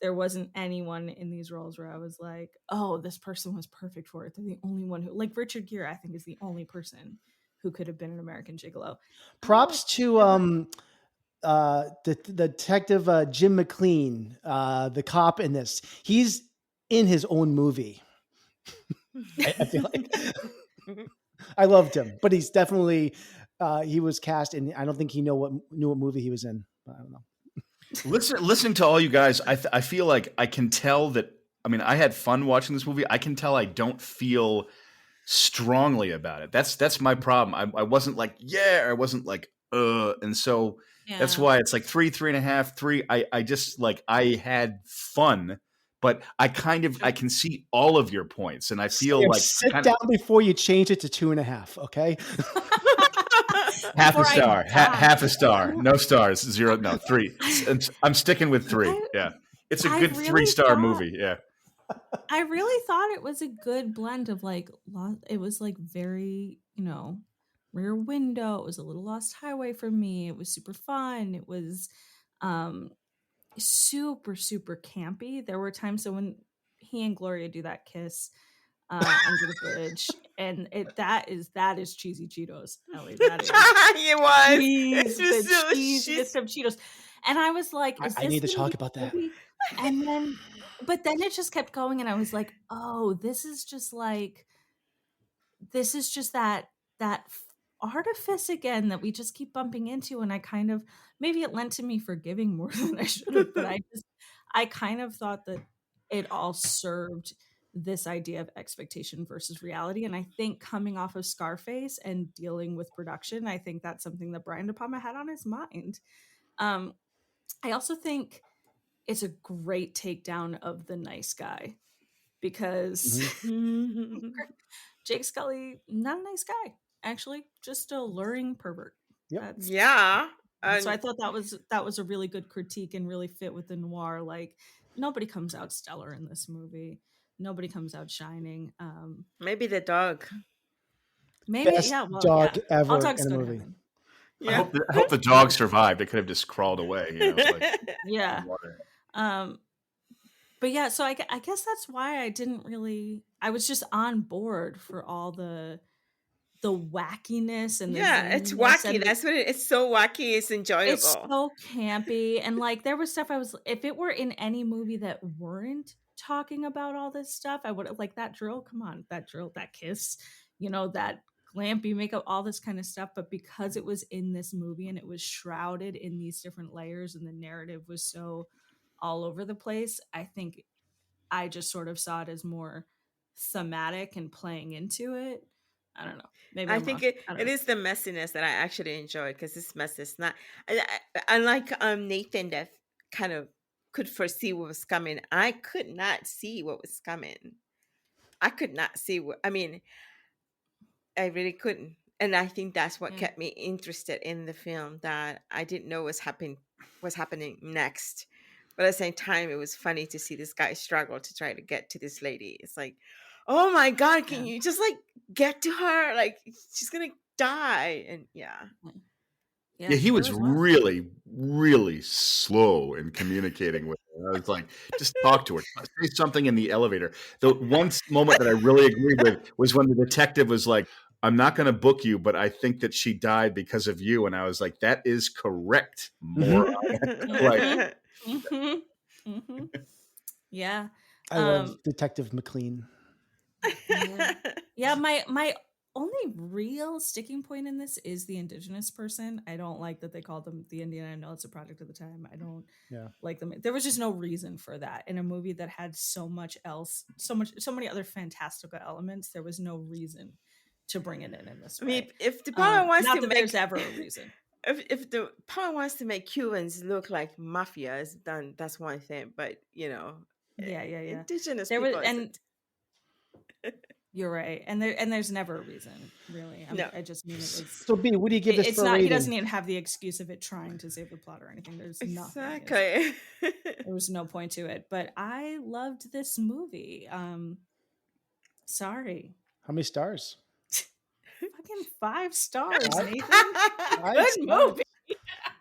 There wasn't anyone in these roles where I was like, oh, this person was perfect for it. They're the only one who, like Richard Gere, I think is the only person who could have been an American Gigolo. Props to the detective Jim McLean, the cop in this. He's in his own movie. I feel like I loved him, but he's definitely he was cast, and I don't think he knew what movie he was in. I don't know. Listening to all you guys, I feel like I can tell that. I mean, I had fun watching this movie. I can tell I don't feel strongly about it. That's my problem. I wasn't like, yeah, or I wasn't like, and so that's why it's like 3.5, 3. I just like, I had fun, but I can see all of your points, and I feel like sit down before you change it to 2.5. Okay. Half a star, half a star, no stars, 0, no 3. I'm sticking with 3. Yeah, it's a good really 3-star movie. Yeah, I really thought it was a good blend of like, it was like very, you know, Rear Window. It was a little Lost Highway for me. It was super fun. It was super, super campy. There were times so when he and Gloria do that kiss under the bridge, and that is cheesy Cheetos, Ellie. That is it was. the cheesiest of Cheetos. And I was like, I need to talk about that. And then, but then it just kept going, and I was like, oh, this is just that artifice again that we just keep bumping into. And I kind of, maybe it lent to me forgiving more than I should have, but I kind of thought that it all served this idea of expectation versus reality. And I think coming off of Scarface and dealing with production, I think that's something that Brian De Palma had on his mind. I also think it's a great takedown of the nice guy, because Jake Scully, not a nice guy, actually, just a luring pervert. Yep. Yeah. So I thought that was a really good critique and really fit with the noir. Like, nobody comes out stellar in this movie. Nobody comes out shining. Maybe the dog. Maybe best dog ever in a movie. Yeah. I hope the dog survived. It could have just crawled away. You know, like, yeah. But yeah, so I guess that's why I was just on board for all the wackiness and it's wacky. That's what it's so wacky. It's enjoyable. It's so campy. And like, there was stuff if it were in any movie that weren't talking about all this stuff, I would have, like, that drill, come on, that drill, that kiss, that glampy makeup, all this kind of stuff. But because it was in this movie and it was shrouded in these different layers and the narrative was so all over the place, I think I just sort of saw it as more thematic and playing into it. I don't know. Maybe I I'm think wrong. I don't it know. is the messiness that I actually enjoy, because this mess is not. Unlike Nathan, that kind of could foresee what was coming. I could not see what was coming. I could not see what. I mean, I really couldn't, and I think that's what Yeah. kept me interested in the film. That I didn't know was happening next. But at the same time, it was funny to see this guy struggle to try to get to this lady. It's like, oh my God, can Yeah. you just like get to her? Like, she's gonna die. And yeah. Yeah, he it was wild. really, really slow in communicating with her. I was like, just talk to her. Say something in the elevator. The one moment that I really agreed with was when the detective was like, I'm not going to book you, but I think that she died because of you. And I was like, that is correct, moron. Like, Mhm. Mhm. Mhm. Yeah. I love Um, Detective McLean. yeah. Yeah, my only real sticking point in this is the indigenous person. I don't like that they called them the Indian. I know it's a product of the time. I don't Yeah. like them. There was just no reason for that in a movie that had so much else, so many other fantastical elements. There was no reason to bring it in this I way. mean, if the power wants Not to that there's make ever a reason. if the power wants to make Cubans look like mafia, is done. That's one thing. But Yeah. indigenous There was, people and isn't. you're right, and there's never a reason really. No. I just mean it was. So, B, what do you give this It's for a not. He rating? doesn't even have the excuse of it trying to save the plot or anything. There's nothing. Exactly. There was no point to it. But I loved this movie. Sorry, How many stars? fucking 5 stars, Five? Nathan. Five Good stars. movie.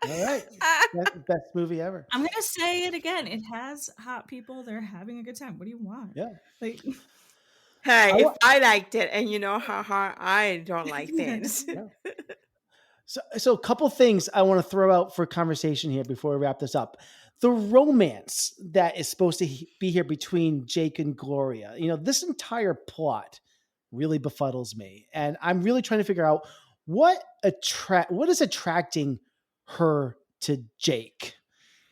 All right. That's the best movie ever. I'm gonna say it again. It has hot people. They're having a good time. What do you want? Yeah. Like, Hey, I if wa- I liked it, and you know how hard I don't like things. yeah. So a couple things I want to throw out for conversation here before we wrap this up. The romance that is supposed to be here between Jake and Gloria. This entire plot really befuddles me, and I'm really trying to figure out what is attracting her to Jake.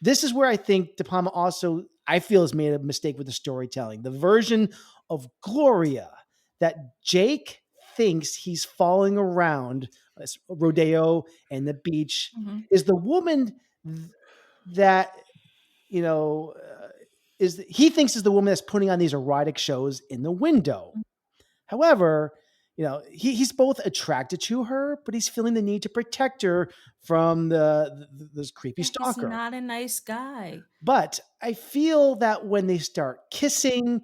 This is where I think De Palma also, I feel, has made a mistake with the storytelling. The version of Gloria that Jake thinks he's following around this rodeo and the beach mhm. is the woman that you know he thinks is the woman that's putting on these erotic shows in the window. However, he's both attracted to her, but he's feeling the need to protect her from this creepy He's stalker. not a nice guy. But I feel that when they start kissing,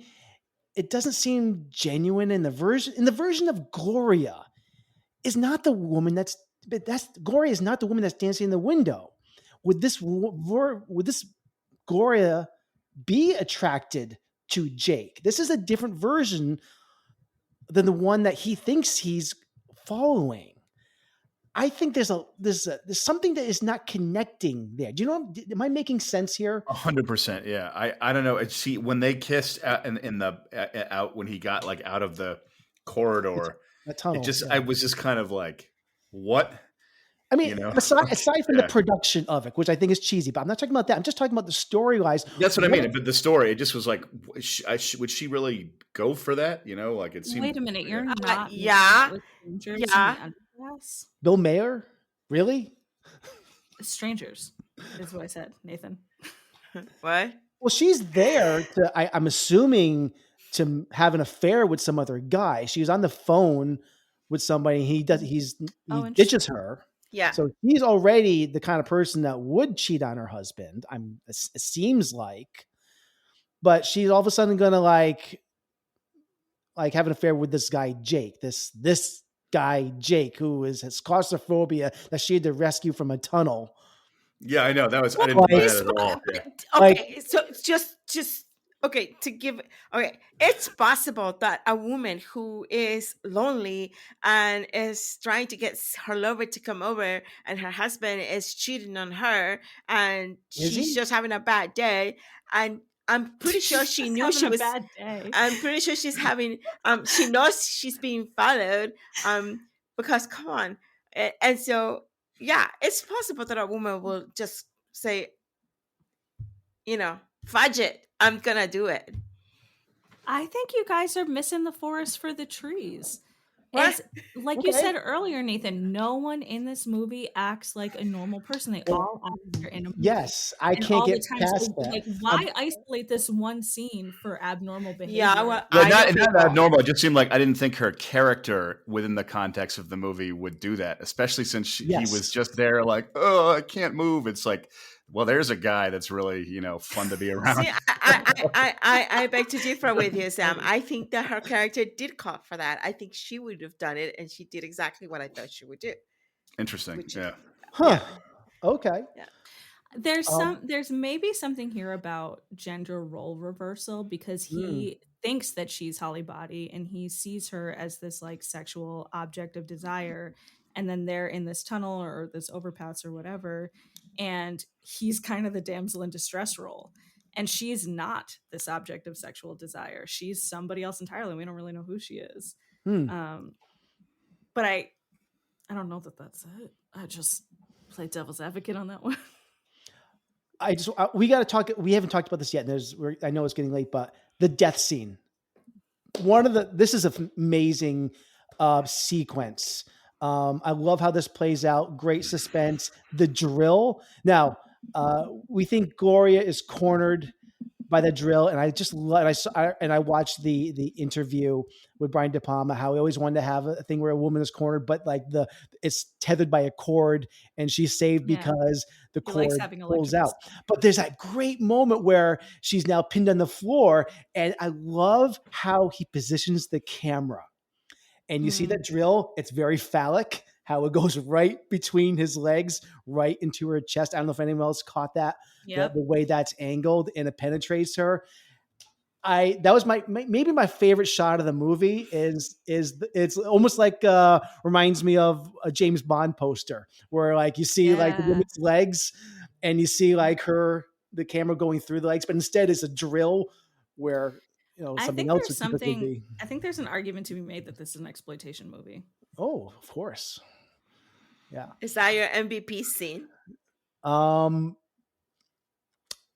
it doesn't seem genuine. In the version of Gloria is not the woman that's Gloria is not the woman that's dancing in the window. Would this Gloria be attracted to Jake? This is a different version than the one that he thinks he's following. I think there's something that is not connecting there. Do you know? Am I making sense here? 100%. Yeah. I don't know. See, when they kissed in the out when he got like out of the corridor, A tunnel. I was just kind of like, what? I mean, aside from the production of it, which I think is cheesy, but I'm not talking about that. I'm just talking about the story wise. That's what I mean. But the story, it just was like, would she really go for that? Like it seemed. Wait a minute, you're not. Yeah. With strangers Yeah. in the underpass? Bill Mayer, really? Strangers is what I said, Nathan. What? Well, she's there I'm assuming, to have an affair with some other guy. She was on the phone with somebody. He ditches her. Yeah. So he's already the kind of person that would cheat on her husband. It seems like, but she's all of a sudden going to like have an affair with this guy, Jake, this guy, Jake, who has claustrophobia that she had to rescue from a tunnel. Yeah, I know. I didn't buy that at all. Yeah. Okay. So just okay, it's possible that a woman who is lonely and is trying to get her lover to come over, and her husband is cheating on her, and she's just having a bad day, and I'm pretty sure she knew Having she a was. bad day. I'm pretty sure she's having. She knows she's being followed. Because come on, and so yeah, it's possible that a woman will just say, fudge it. I'm gonna do it. I think you guys are missing the forest for the trees. What? It's like you Okay. said earlier, Nathan, no one in this movie acts like a normal person. They all act like they're in a movie. Yes, I And can't all get the time. past So, that. like, why isolate this one scene for abnormal behavior? Yeah, well, Yeah, I know not people. abnormal. It just seemed like I didn't think her character within the context of the movie would do that, especially since he was Yes. just there like, oh, I can't move. It's like, well, there's a guy that's really, fun to be around. See, I beg to differ with you, Sam. I think that her character did call for that. I think she would have done it, and she did exactly what I thought she would do. Interesting. Which- Yeah. Huh. Okay. There's maybe something here about gender role reversal, because he thinks that she's Holly Body and he sees her as this like sexual object of desire, and then they're in this tunnel or this overpass or whatever, and he's kind of the damsel in distress role, and she's not this object of sexual desire. She's somebody else entirely. We don't really know who she is. But I don't know that that's it. I just play devil's advocate on that one. We got to talk. We haven't talked about this yet. I know it's getting late, but the death scene. This is an amazing sequence. I love how this plays out. Great suspense. The drill. Now, we think Gloria is cornered by the drill, and I watched the interview with Brian De Palma, how he always wanted to have a thing where a woman is cornered, but like it's tethered by a cord, and she's saved because the cord pulls out. But there's that great moment where she's now pinned on the floor, and I love how he positions the camera. And you see that drill, it's very phallic, how it goes right between his legs, right into her chest. I don't know if anyone else caught that, the way that's angled, and it penetrates her. That was maybe my favorite shot of the movie is it's almost like reminds me of a James Bond poster where like you see like the woman's legs and you see like the camera going through the legs, but instead it's a drill where something else would typically be. I think there's an argument to be made that this is an exploitation movie. Oh, of course. Yeah. Is that your MVP scene?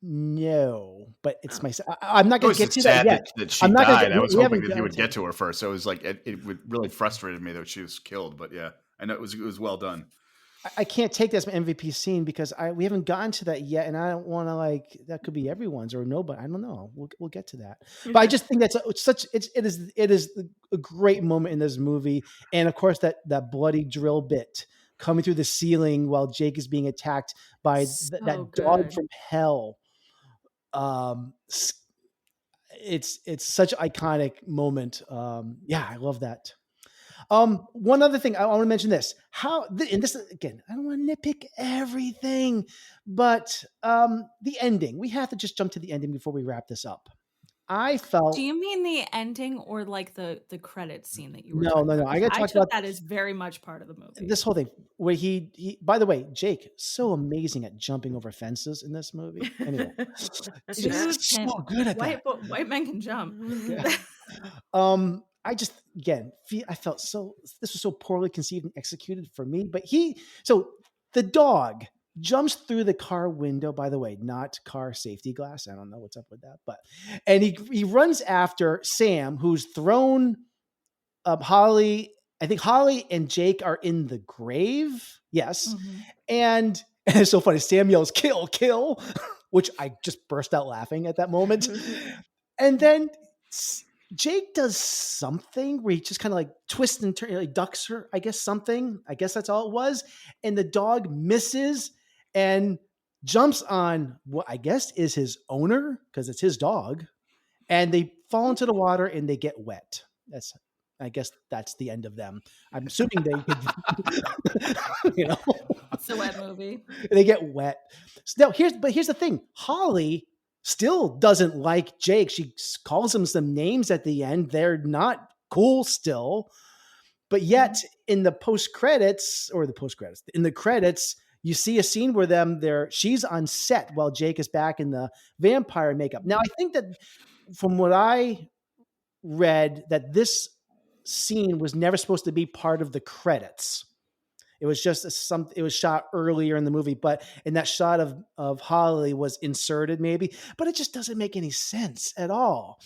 No, but it's I'm not going to get to that yet. That she died. I was hoping that he would get to her first. So it was like it really frustrated me that she was killed. But yeah, I know it was well done. I can't take that as my MVP scene because we haven't gotten to that yet, and I don't want to that could be everyone's or no, but I don't know. We'll get to that. But I just think that's it is a great moment in this movie, and of course that bloody drill bit coming through the ceiling while Jake is being attacked by that dog from hell. It's such an iconic moment. I love that. One other thing, I want to mention this. And this again, I don't want to nitpick everything, but the ending. We have to just jump to the ending before we wrap this up. I felt. Do you mean the ending or like the credit scene that you were? No. I got to talk about that is very much part of the movie. This whole thing where he. By the way, Jake, so amazing at jumping over fences in this movie. Anyway, he's so good at that. White men can jump. Yeah. I just I felt this was so poorly conceived and executed for me. But the dog jumps through the car window, by the way, not car safety glass. I don't know what's up with that, and he runs after Sam, who's thrown Holly. I think Holly and Jake are in the grave. Yes. Mm-hmm. And it's so funny. Sam yells, "Kill, kill," which I just burst out laughing at that moment. And then Jake does something where he just kind of like twists and turns, like ducks her, I guess something. I guess that's all it was. And the dog misses and jumps on what I guess is his owner, because it's his dog. And they fall into the water and they get wet. I guess that's the end of them. I'm assuming they could, It's a wet movie. They get wet. So now here's the thing. Holly still doesn't like Jake. She calls him some names at the end. They're not cool still. But yet in the credits, you see a scene where she's on set while Jake is back in the vampire makeup. Now, I think that from what I read, that this scene was never supposed to be part of the credits. It was just it was shot earlier in the movie, but in that shot of Holly was inserted maybe, but it just doesn't make any sense at all.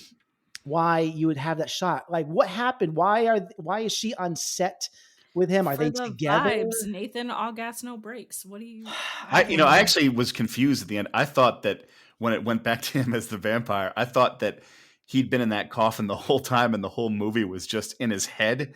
Why you would have that shot? Like, what happened? Why is she on set with him? Are For they the together? vibes, Nathan, all gas, no breaks. What do you? I actually was confused at the end. I thought that when it went back to him as the vampire, I thought that he'd been in that coffin the whole time and the whole movie was just in his head.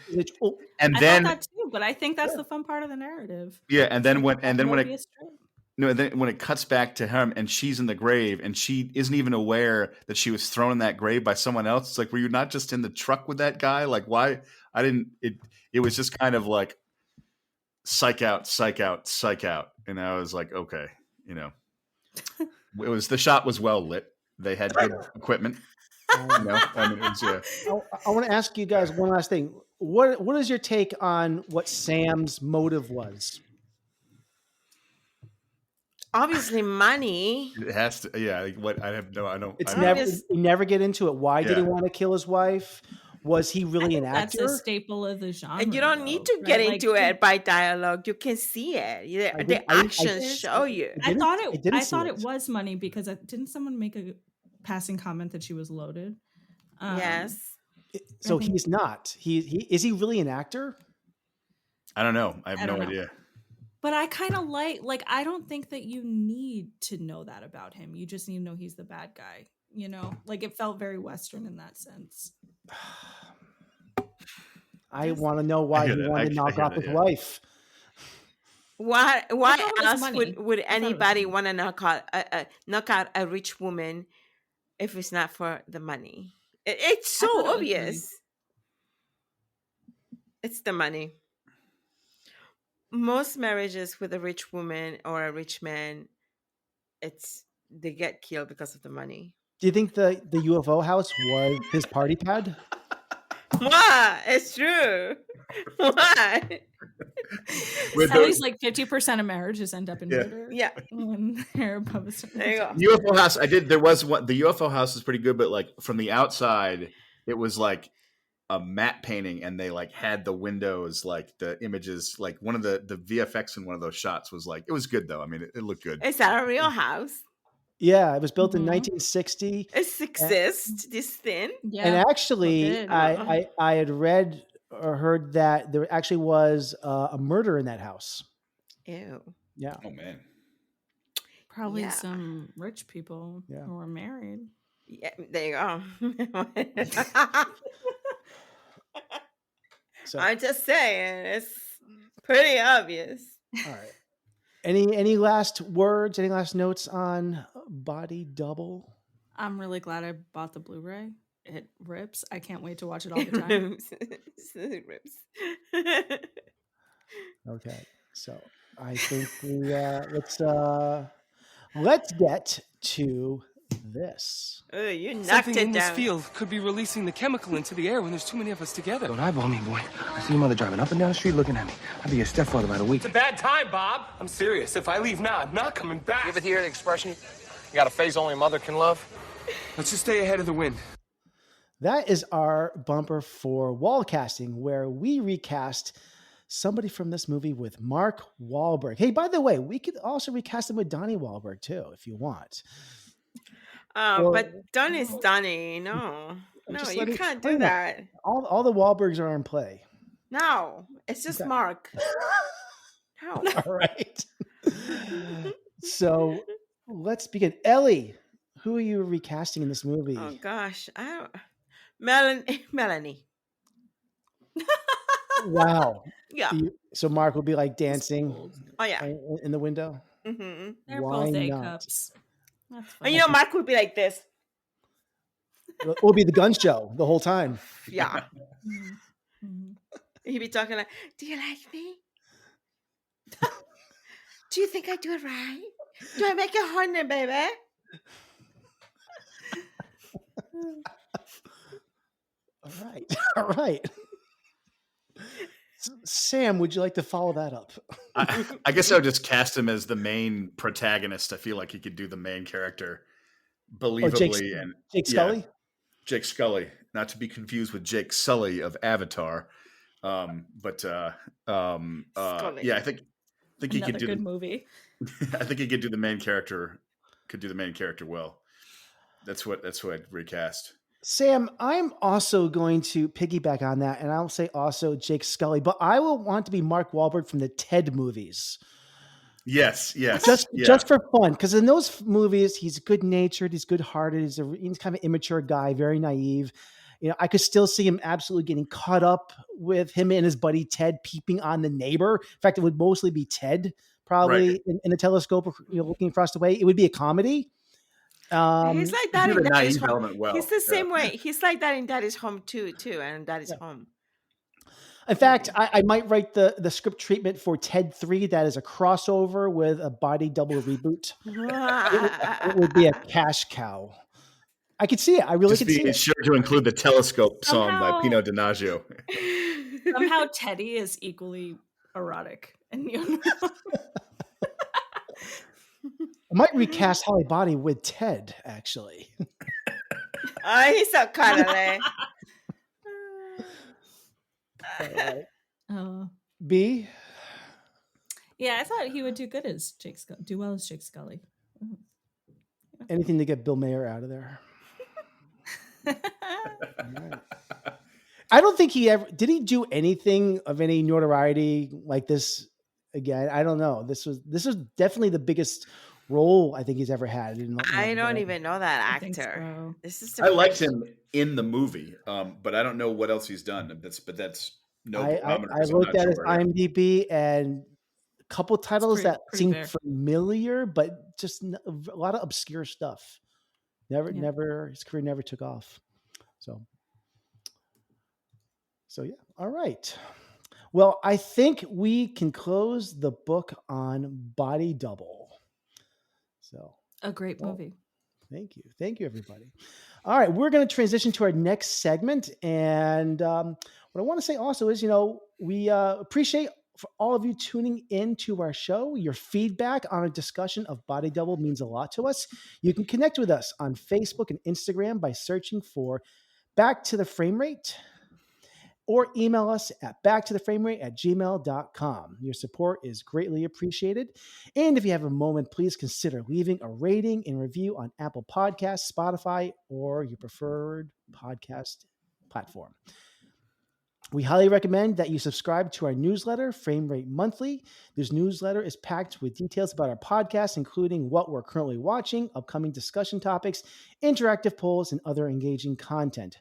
And I then thought that too, but I think that's the fun part of the narrative. yeah, and then when Morbius strip. no, and then when it cuts back to him and she's in the grave and she isn't even aware that she was thrown in that grave by someone else. It's like, were you not just in the truck with that guy? Like, why? I didn't. It was just kind of like psych out, psych out, psych out, and I was like, okay, you know, the shot was well lit. They had good equipment. I mean, it was, yeah. I want to ask you guys one last thing. What is your take on what Sam's motive was? Obviously, money. It has to, yeah. Like, what I have no, I don't. It's I never. don't, We never get into it. Why did he Yeah. want to kill his wife? Was he really an That's actor? a staple of the genre. And you don't need to get into it by dialogue. You can see it. The actions show you. I thought it was money because didn't someone make a passing comment that she was loaded? Yes. So he's not. He is he really an actor? I don't know. I have no idea. But I kind of like I don't think that you need to know that about him. You just need to know he's the bad guy. You know, like it felt very Western in that sense. I want to know why he wanted to knock off his wife. Why else would anybody want to knock out a rich woman if it's not for the money? It's so obvious. It's the money. Most marriages with a rich woman or a rich man, they get killed because of the money. Do you think the UFO house was his party pad? Why? It's true. Why? At least like 50% of marriages end up in murder. Yeah. When they're above a certain there you go. UFO house. There was one. The UFO house is pretty good, but like from the outside, it was like a matte painting, and they like had the windows, like the images, like one of the VFX in one of those shots was like, it was good though. I mean, it looked good. Is that a real house? Yeah, it was built in 1960. It exists, this thing. Yeah. And actually, I had read or heard that there actually was a murder in that house. Ew. Yeah. Oh man. Probably some rich people who are married. Yeah, there you go. So, I'm just saying, it's pretty obvious. all right. Any last words? Any last notes on Body Double? I'm really glad I bought the Blu-ray. It rips. I can't wait to watch it all the time. It rips. Okay, so I think let's get to this. Oh, you knocked Something it in this down. field could be releasing the chemical into the air when there's too many of us together. Don't eyeball me, boy. I see your mother driving up and down the street looking at me. I'll be your stepfather about a week. It's a bad time, Bob. I'm serious. If I leave now, I'm not coming back. You ever hear the expression, you got a face only a mother can love? Let's just stay ahead of the wind. That is our bumper for wall casting, where we recast somebody from this movie with Mark Wahlberg. Hey, by the way, we could also recast him with Donnie Wahlberg too, if you want. But Donnie's Donnie. No, you can't do that. All the Wahlbergs are in play. No, it's just Mark. No. All right. So let's begin. Ellie, who are you recasting in this movie? Oh gosh, Melanie. Wow. Yeah. So Mark will be like dancing. Oh yeah. In the window. Mm-hmm. They're Why both A not? cups. That's fine. And Mark would be like this. It will be the gun show the whole time. Yeah. Mm-hmm. He'd be talking like, "Do you like me? Do you think I do it right? Do I make you horny, baby?" All right. All right. Sam, would you like to follow that up? I guess I would just cast him as the main protagonist. I feel like he could do the main character Or believably, and Jake yeah, Scully? Jake Scully, not to be confused with Jake Sully of Avatar. Scully. Yeah, I think he could Another do good movie. I think he could do the main character. Could do the main character well. That's what I'd recast. Sam, I'm also going to piggyback on that, and I'll say also Jake Scully, but I will want to be Mark Wahlberg from the Ted movies. Yes, Just for fun, because in those movies, he's good natured, he's good hearted, he's kind of an immature guy, very naive. You know, I could still see him absolutely getting caught up with him and his buddy Ted peeping on the neighbor. In fact, it would mostly be Ted probably Right. in a telescope, looking across the way. It would be a comedy. He's like that do in the Daddy's naive Home. element well. He's the Yeah. same way. He's like that in Daddy's Home too, and Daddy's Yeah. Home. In fact, I might write the script treatment for Ted 3 that is a crossover with a body double reboot. It would be a cash cow. I could see it. I really Just could see be it. sure to include the Telescope song by Somehow- Pino Donaggio. Somehow Teddy is equally erotic. And I might recast Holly Body with Ted, actually. Oh, he's so cuddly. B? Yeah, I thought he would do good as Jake Scully. Do well as Jake Scully. Anything to get Bill Mayer out of there. All right. I don't think did he do anything of any notoriety like this again? I don't know. This was definitely the biggest role I think he's ever had. I don't even know that I think actor. so. This is I liked him in the movie, but I don't know what else he's done. That's no I barometer, 'cause I'm looked not at his sure. IMDb and a couple titles pretty- that pretty seemed fair. familiar, but just a lot of obscure stuff. Yeah. His career never took off. So yeah. All right. Well, I think we can close the book on Body Double. So A great movie. thank you. Thank you, everybody. All right. We're going to transition to our next segment. And what I want to say also is, we appreciate for all of you tuning in to our show. Your feedback on a discussion of Body Double means a lot to us. You can connect with us on Facebook and Instagram by searching for Back to the Frame Rate, or email us at backtotheframerate@gmail.com. Your support is greatly appreciated. And if you have a moment, please consider leaving a rating and review on Apple Podcasts, Spotify, or your preferred podcast platform. We highly recommend that you subscribe to our newsletter, Frame Rate Monthly. This newsletter is packed with details about our podcast, including what we're currently watching, upcoming discussion topics, interactive polls, and other engaging content.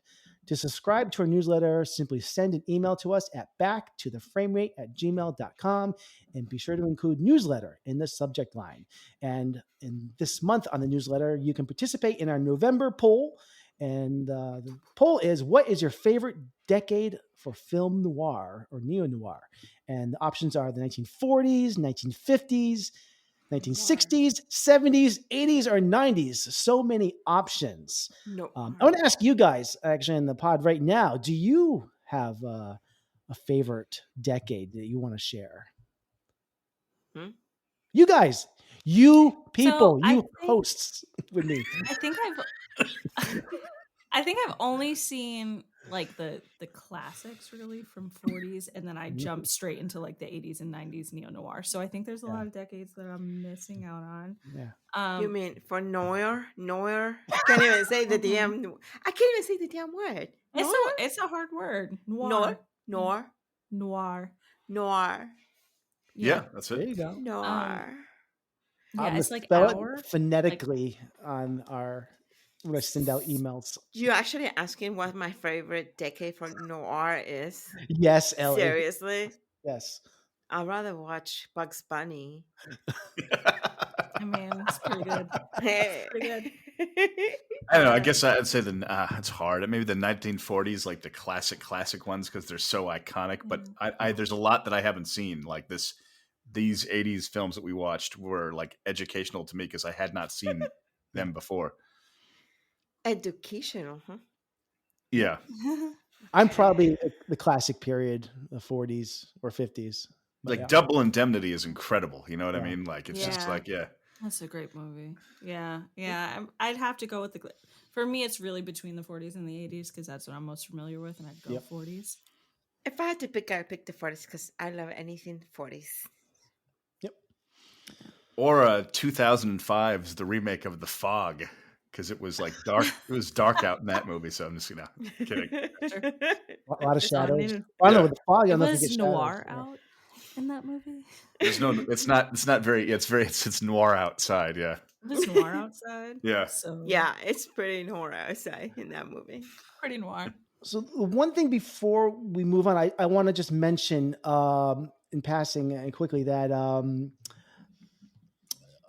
To subscribe to our newsletter, simply send an email to us at backtotheframerate@gmail.com and be sure to include newsletter in the subject line. And in this month on the newsletter, you can participate in our November poll. And the poll is, what is your favorite decade for film noir or neo-noir? And the options are the 1940s, 1950s, 1960s, 70s, 80s, or 90s. So many options. No. I want to ask you guys, actually, in the pod right now, do you have a favorite decade that you want to share? You guys, you people, hosts with me. I think I've only seen like the classics really from 40s, and then I jumped straight into like the 80s and 90s neo-noir. So I think there's a lot of decades that I'm missing out on. Yeah. You mean for noir? I can't even say the damn. I can't even say the damn word. It's a hard word. Noir. Yeah, that's it. There you go. Noir. Yeah, it's like spell hour. it phonetically on our when I send out emails. You're actually asking what my favorite decade for noir is? Yes, Ellie. Seriously? Yes. I'd rather watch Bugs Bunny. I mean, it's pretty good. It's pretty good. I don't know. I guess I'd say it's hard. Maybe the 1940s, like the classic ones, because they're so iconic. But there's a lot that I haven't seen. Like these 80s films that we watched were like educational to me because I had not seen them before. Educational, huh? Yeah. I'm probably the classic period, the 40s or 50s. But Like yeah. Double Indemnity is incredible. You know what I Yeah. mean? Like it's just Yeah. like, yeah. That's a great movie. Yeah, I'd have to go with for me, it's really between the 40s and the 80s because that's what I'm most familiar with, and I'd go Yep. 40s. If I had to pick, I'd pick the 40s because I love anything 40s. Yep. Or 2005's the remake of The Fog, because it was like dark. It was dark out in that movie. So I'm just kidding. A lot of So, I shadows. mean, I don't know Yeah. with the fog. I don't know if you was get Noir shadows. out in that movie? There's no. It's not very. It's noir outside. Yeah. It was noir outside. Yeah. So Yeah, it's pretty noir outside in that movie. pretty noir. So one thing before we move on, I want to just mention in passing and quickly that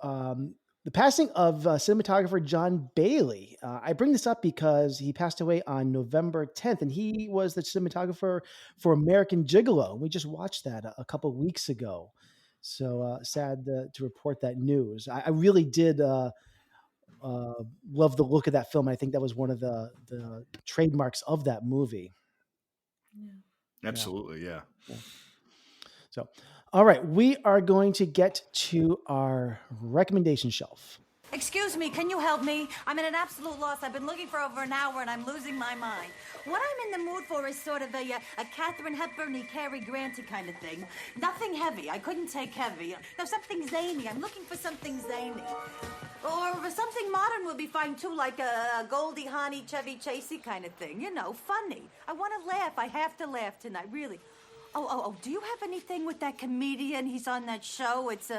the passing of cinematographer John Bailey. I bring this up because he passed away on November 10th, and he was the cinematographer for American Gigolo. We just watched that a couple of weeks ago. So sad to report that news. I really did love the look of that film. I think that was one of the trademarks of that movie. Yeah. Absolutely. Yeah. So, all right, we are going to get to our recommendation shelf. Excuse me, can you help me? I'm in an absolute loss. I've been looking for over an hour and I'm losing my mind. What I'm in the mood for is sort of a Katharine Hepburn-y, Cary Grant-y kind of thing. Nothing heavy. I couldn't take heavy. No, something zany. I'm looking for something zany. Or something modern would be fine too, like a Goldie Hawn, Chevy Chasey kind of thing. You know, funny. I want to laugh. I have to laugh tonight, really. Oh, do you have anything with that comedian? He's on that show. It's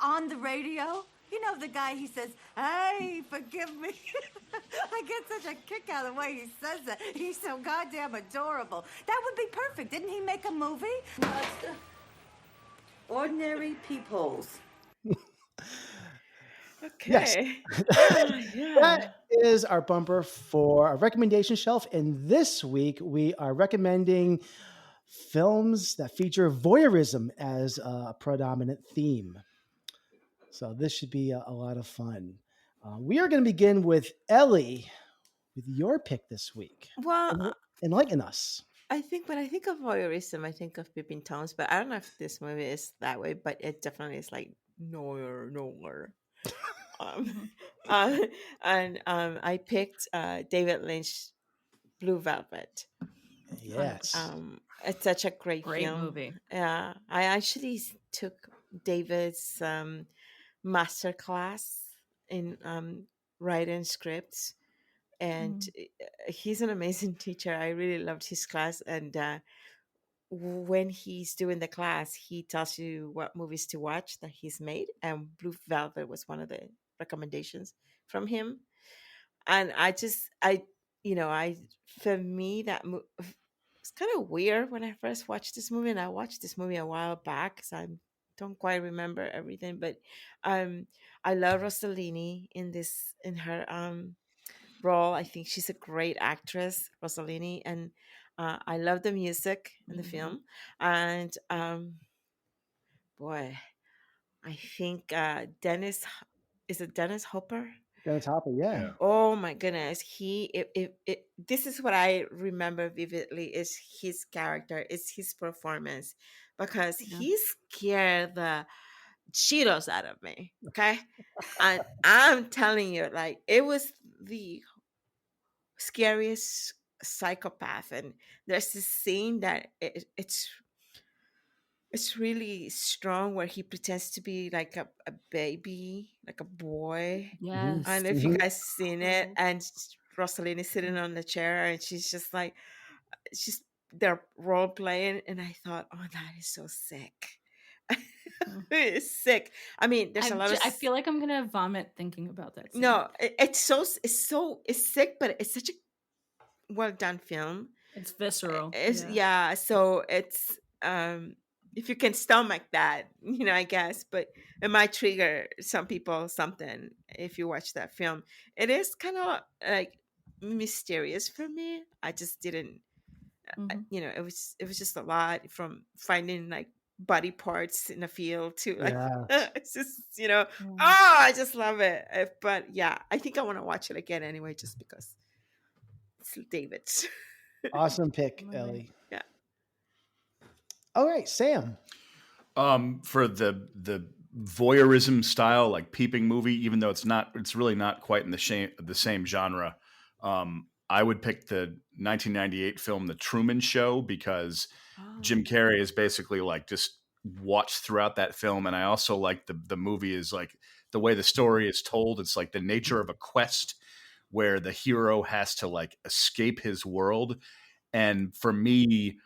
on the radio. You know the guy, he says, hey, forgive me. I get such a kick out of the way he says that. He's so goddamn adorable. That would be perfect. Didn't he make a movie? Ordinary Peepholes. Okay. Yes. That is our bumper for our recommendation shelf. And this week we are recommending films that feature voyeurism as a predominant theme. So this should be a lot of fun. We are going to begin with Ellie with your pick this week. Well, Enlighten us. I think when I think of voyeurism, I think of Peeping Toms, but I don't know if this movie is that way, but it definitely is like noir. I picked David Lynch Blue Velvet. Yes. It's such a great film. Movie. Yeah, I actually took David's master class in writing scripts, and he's an amazing teacher. I really loved his class, and when he's doing the class, he tells you what movies to watch that he's made, and Blue Velvet was one of the recommendations from him. And for me, that it's kind of weird when I first watched this movie, and I watched this movie a while back because I don't quite remember everything, but I love Rossellini in her role. I think she's a great actress, Rossellini, and I love the music in the film. And boy, I think Dennis Hopper? Dennis Hopper, yeah. Oh my goodness, this is what I remember vividly is his character, is his performance, because he scared the Cheetos out of me. Okay, and I'm telling you, like, it was the scariest psychopath. And there's this scene that it's really strong where he pretends to be like a baby, like a boy. Yes. I don't know if you guys seen it. And Rosaline is sitting on the chair and she's just like, they're role playing. And I thought, oh, that is so sick. It's sick. I mean, there's a lot of. I feel like I'm gonna vomit thinking about that scene. No, it's sick, but it's such a well done film. It's visceral. Yeah. So it's if you can stomach that, I guess, but it might trigger some people something if you watch that film. It is kind of like mysterious for me. I just didn't, it was just a lot, from finding like body parts in the field to like, it's just, I just love it. But yeah, I think I want to watch it again anyway, just because it's David's. Awesome pick, Love it. Ellie. Yeah. All right, Sam. For the voyeurism style, like peeping movie, even though it's really not quite in the same genre. I would pick the 1998 film The Truman Show, because Jim Carrey is basically like just watched throughout that film. And I also like the movie is like the way the story is told. It's like the nature of a quest where the hero has to like escape his world. And for me,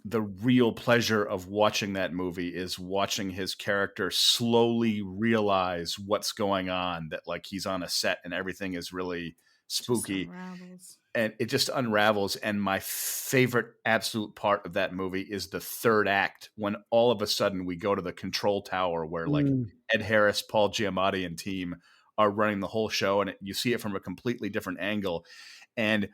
the real pleasure of watching that movie is watching his character slowly realize what's going on, that like he's on a set and everything is really spooky. Unravels. And it just unravels. And my favorite absolute part of that movie is the third act, when all of a sudden we go to the control tower where like Ed Harris, Paul Giamatti and team are running the whole show, and you see it from a completely different angle. And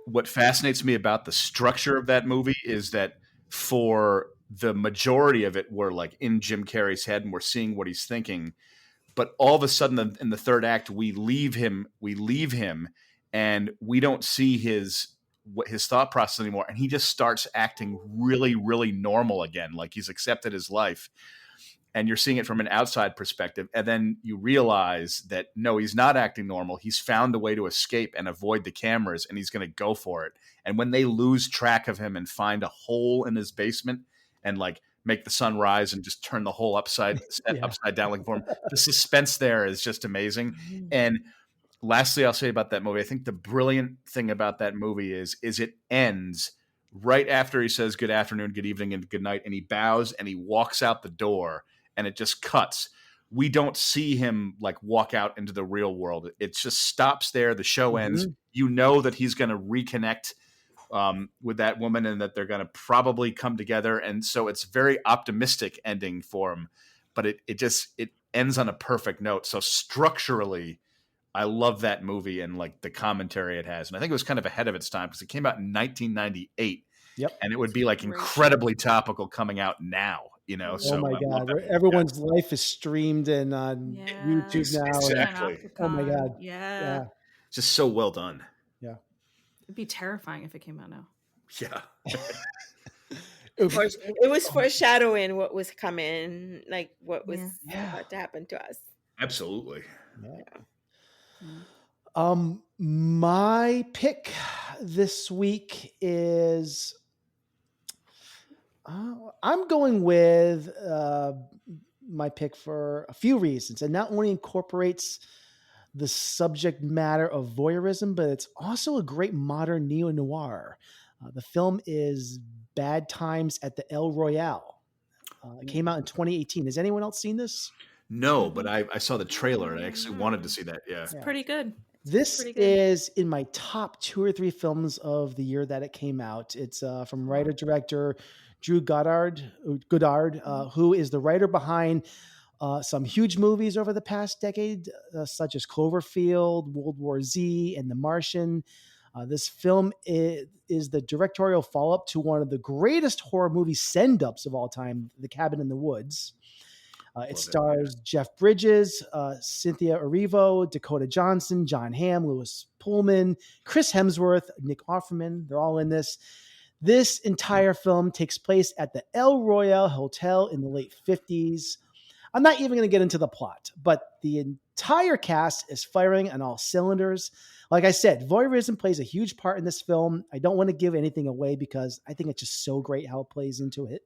what fascinates me about the structure of that movie is that for the majority of it, we're like in Jim Carrey's head and we're seeing what he's thinking. But all of a sudden in the third act, we leave him and we don't see his thought process anymore. And he just starts acting really, really normal again. Like he's accepted his life. And you're seeing it from an outside perspective. And then you realize that, no, he's not acting normal. He's found a way to escape and avoid the cameras, and he's going to go for it. And when they lose track of him and find a hole in his basement and like make the sun rise and just turn the whole upside down looking for him, the suspense there is just amazing. And lastly, I'll say about that movie, I think the brilliant thing about that movie is it ends right after he says good afternoon, good evening, and good night, and he bows and he walks out the door. And it just cuts. We don't see him like walk out into the real world. It just stops there. The show ends. You know that he's going to reconnect with that woman and that they're going to probably come together. And so it's very optimistic ending for him. But it ends on a perfect note. So structurally, I love that movie and like the commentary it has. And I think it was kind of ahead of its time because it came out in 1998. Yep. And it would be like incredibly topical coming out now. You know, oh my God, everyone's life is streamed and on YouTube now. Exactly. Oh my God. Yeah. Just so well done. Yeah. It'd be terrifying if it came out now. Yeah. It was foreshadowing what was coming, like what was about to happen to us. Absolutely. My pick this week is I'm going with my pick for a few reasons. And not only incorporates the subject matter of voyeurism, but it's also a great modern neo-noir. The film is Bad Times at the El Royale. It came out in 2018. Has anyone else seen this? No, but I saw the trailer and I actually wanted to see that. Yeah. It's pretty good. This is in my top 2 or 3 films of the year that it came out. It's from writer-director Drew Goddard, who is the writer behind some huge movies over the past decade, such as Cloverfield, World War Z, and The Martian. This film is the directorial follow-up to one of the greatest horror movie send-ups of all time, The Cabin in the Woods. It stars Jeff Bridges, Cynthia Erivo, Dakota Johnson, John Hamm, Louis Pullman, Chris Hemsworth, Nick Offerman. They're all in this. This entire film takes place at the El Royale Hotel in the late 50s. I'm not even going to get into the plot, but the entire cast is firing on all cylinders. Like I said, voyeurism plays a huge part in this film. I don't want to give anything away because I think it's just so great how it plays into it.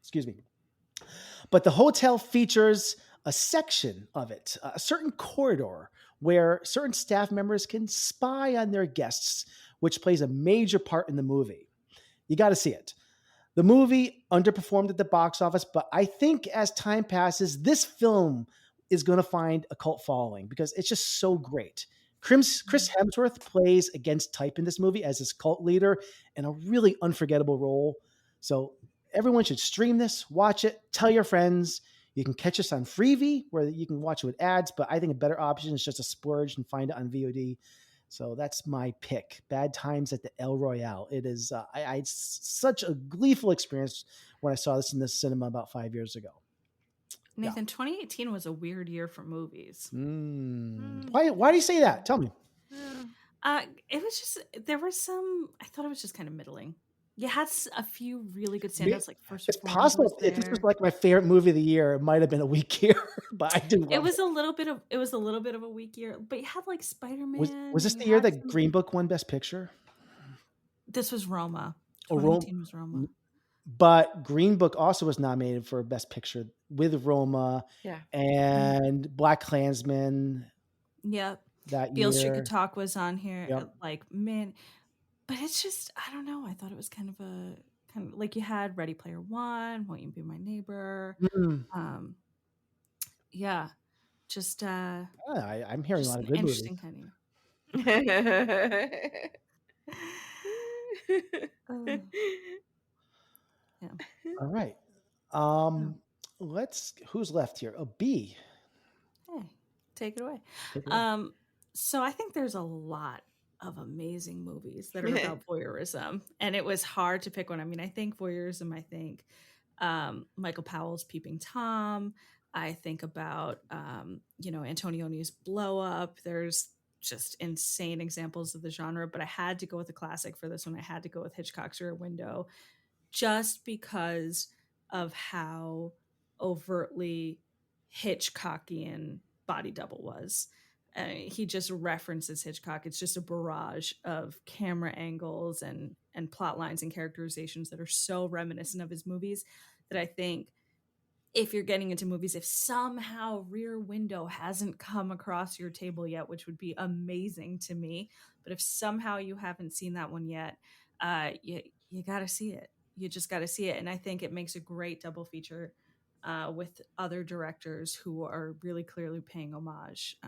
Excuse me. But the hotel features a section of it, a certain corridor where certain staff members can spy on their guests, which plays a major part in the movie. You got to see it. The movie underperformed at the box office, but I think as time passes, this film is going to find a cult following because it's just so great. Chris Hemsworth plays against type in this movie as his cult leader in a really unforgettable role. So everyone should stream this, watch it, tell your friends. You can catch us on Freevee where you can watch it with ads, but I think a better option is just to splurge and find it on VOD. So that's my pick, Bad Times at the El Royale. It is I had such a gleeful experience when I saw this in the cinema about 5 years ago. Nathan, 2018 was a weird year for movies. Why do you say that? Tell me. It was just there were some. I thought it was just kind of middling. You had a few really good Me- standouts, like First It's Reformed was possible if this was there. like my favorite movie of the year, it might have been a weak year, but I do It love was it. a little bit of a weak year, but you had like Was Spider-Man. this You the year had that some. Green Book won Best Picture? This was Roma. Or Rome? 2018 was Roma. But Green Book also was nominated for Best Picture with Roma Yeah. and Black Klansman Yep. that Beale Street Could year. Talk was on here. Yep. Like, man, but it's just I don't know. I thought it was kind of like you had Ready Player One, Won't You Be My Neighbor. Mm. Yeah, just I'm hearing a lot an of good movies. interesting kind of year. Yeah. All right. Who's left here? Oh, B. Hey, take it away. Take it away. So I think there's a lot of amazing movies that are about voyeurism, and it was hard to pick one. I mean, I think voyeurism. I think Michael Powell's Peeping Tom. I think about Antonioni's Blow Up. There's just insane examples of the genre, but I had to go with a classic for this one. I had to go with Hitchcock's Rear Window, just because of how overtly Hitchcockian Body Double was. He just references Hitchcock. It's just a barrage of camera angles and plot lines and characterizations that are so reminiscent of his movies that I think if you're getting into movies, if somehow Rear Window hasn't come across your table yet, which would be amazing to me, but if somehow you haven't seen that one yet, you got to see it. You just got to see it. And I think it makes a great double feature with other directors who are really clearly paying homage.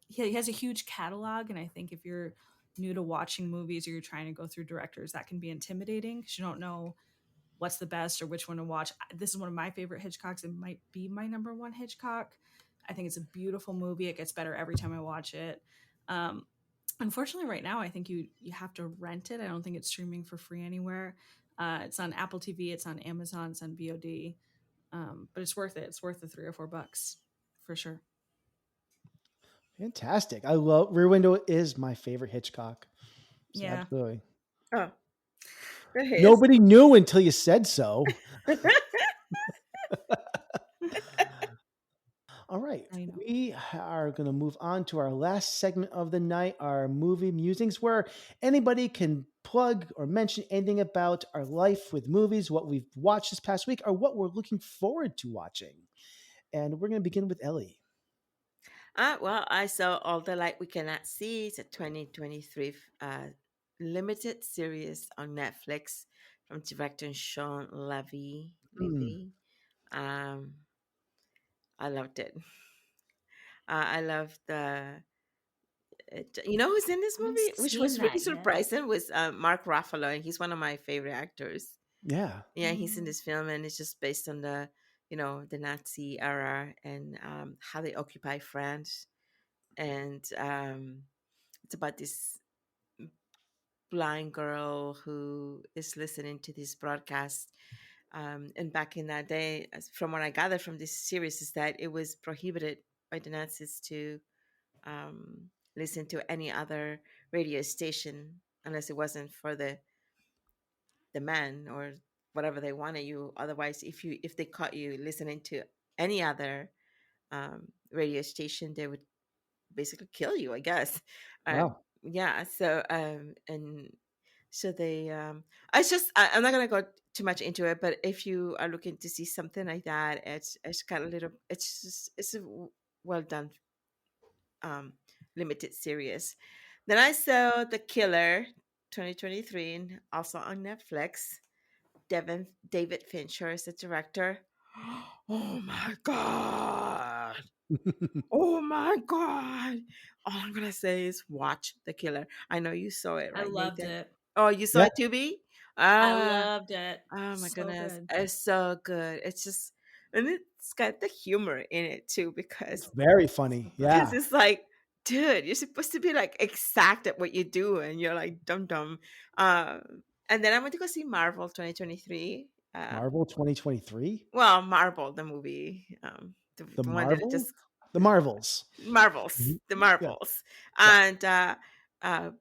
He has a huge catalog, and I think if you're new to watching movies or you're trying to go through directors, that can be intimidating because you don't know what's the best or which one to watch. This is one of my favorite Hitchcocks. It might be my number one Hitchcock. I think it's a beautiful movie. It gets better every time I watch it. Unfortunately, right now, I think you have to rent it. I don't think it's streaming for free anywhere. It's on Apple TV. It's on Amazon. It's on VOD. But it's worth it. It's worth the $3 or $4 for sure. Fantastic. I love Rear Window is my favorite Hitchcock. So Yeah. Absolutely. Oh. Nobody knew until you said so. All right. We are going to move on to our last segment of the night, our movie musings, where anybody can plug or mention anything about our life with movies, what we've watched this past week, or what we're looking forward to watching. And we're going to begin with Ellie. Well, I saw All the Light We Cannot See. It's a 2023 limited series on Netflix from director Sean Levy. I loved it. I loved you know who's in this movie, which was really surprising, was Mark Ruffalo, and he's one of my favorite actors. Yeah, he's in this film, and it's just based on the the Nazi era and how they occupy France, and it's about this blind girl who is listening to this broadcast. And back in that day, from what I gathered from this series, is that it was prohibited by the Nazis to listen to any other radio station unless it wasn't for the man or whatever they wanted you. Otherwise, if they caught you listening to any other radio station, they would basically kill you, I guess. Wow. Yeah. So and so they I'm not gonna go too much into it, but if you are looking to see something like that, it's got a little, it's a well done limited series. Then I saw The Killer 2023, and also on Netflix. David Fincher is the director. Oh my god. Oh my god. All I'm gonna say is watch The Killer. I know you saw it, right? I loved Nathan? it. Oh, you saw it too, B? I loved it. Oh my So goodness. good. It's so good. It's just, and it's got the humor in it too, because Very funny. Yeah. it's like, dude, you're supposed to be like exact at what you do, and you're like dumb dumb. And then I went to go see Marvel 2023. Marvel 2023? Well, Marvel, the movie. The one that Marvel? just The Marvels. Marvels, Mhm. the Yeah. Marvels. Yeah. And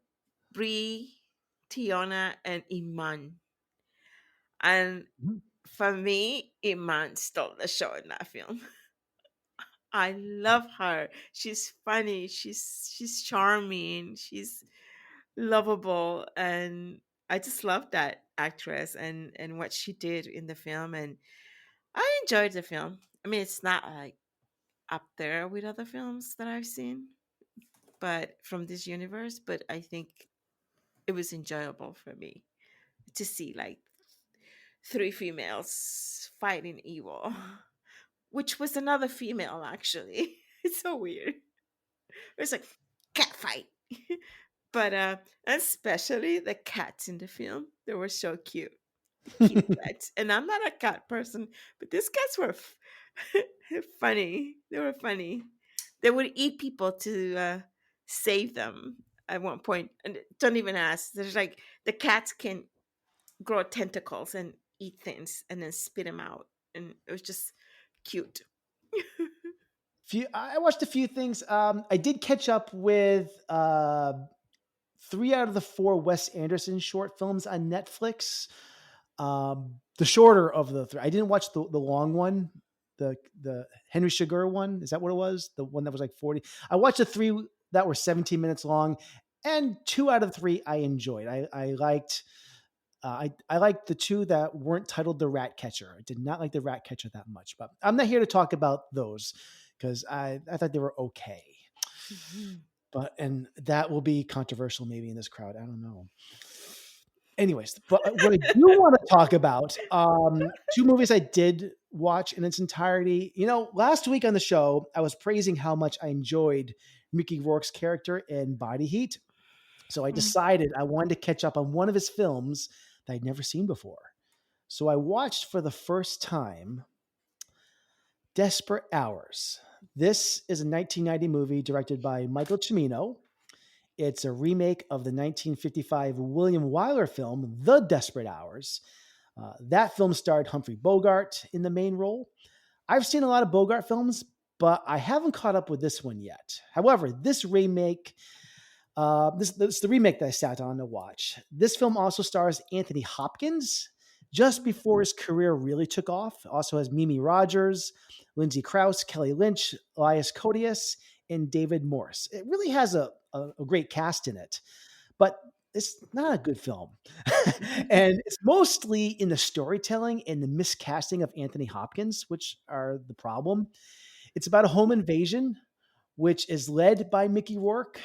Bree, Tiona, and Iman. And Mhm. for me, Iman stole the show in that film. I love her. She's funny. She's charming. She's lovable, and I just love that actress and what she did in the film. And I enjoyed the film. I mean, it's not like up there with other films that I've seen, but from this universe. But I think it was enjoyable for me to see like three females fighting evil, which was another female actually. It's so weird. It's like cat fight. But especially the cats in the film, they were so cute. Cute cats. And I'm not a cat person, but these cats were funny. They were funny. They would eat people to save them at one point. And don't even ask. There's like the cats can grow tentacles and eat things and then spit them out. And it was just cute. I watched a few things. I did catch up with 3 out of the 4 Wes Anderson short films on Netflix. The shorter of the 3. I didn't watch the long one, the Henry Sugar one. Is that what it was? The one that was like 40. I watched the 3 that were 17 minutes long, and 2 out of 3 I enjoyed. I liked. I liked the 2 that weren't titled The Rat Catcher. I did not like The Rat Catcher that much, but I'm not here to talk about those because I thought they were okay. But and that will be controversial maybe in this crowd. I don't know. Anyways, but what I do want to talk about, 2 movies I did watch in its entirety. You know, last week on the show, I was praising how much I enjoyed Mickey Rourke's character in Body Heat. So I decided I wanted to catch up on one of his films that I'd never seen before. So I watched for the first time Desperate Hours. This is a 1990 movie directed by Michael Cimino. It's a remake of the 1955 William Wyler film, The Desperate Hours. That film starred Humphrey Bogart in the main role. I've seen a lot of Bogart films, but I haven't caught up with this one yet. However, this remake, this is the remake that I sat on to watch. This film also stars Anthony Hopkins just before his career really took off. It also has Mimi Rogers, Lindsay Krause, Kelly Lynch, Elias Koteas, and David Morse. It really has a great cast in it, but it's not a good film. And it's mostly in the storytelling and the miscasting of Anthony Hopkins, which are the problem. It's about a home invasion, which is led by Mickey Rourke.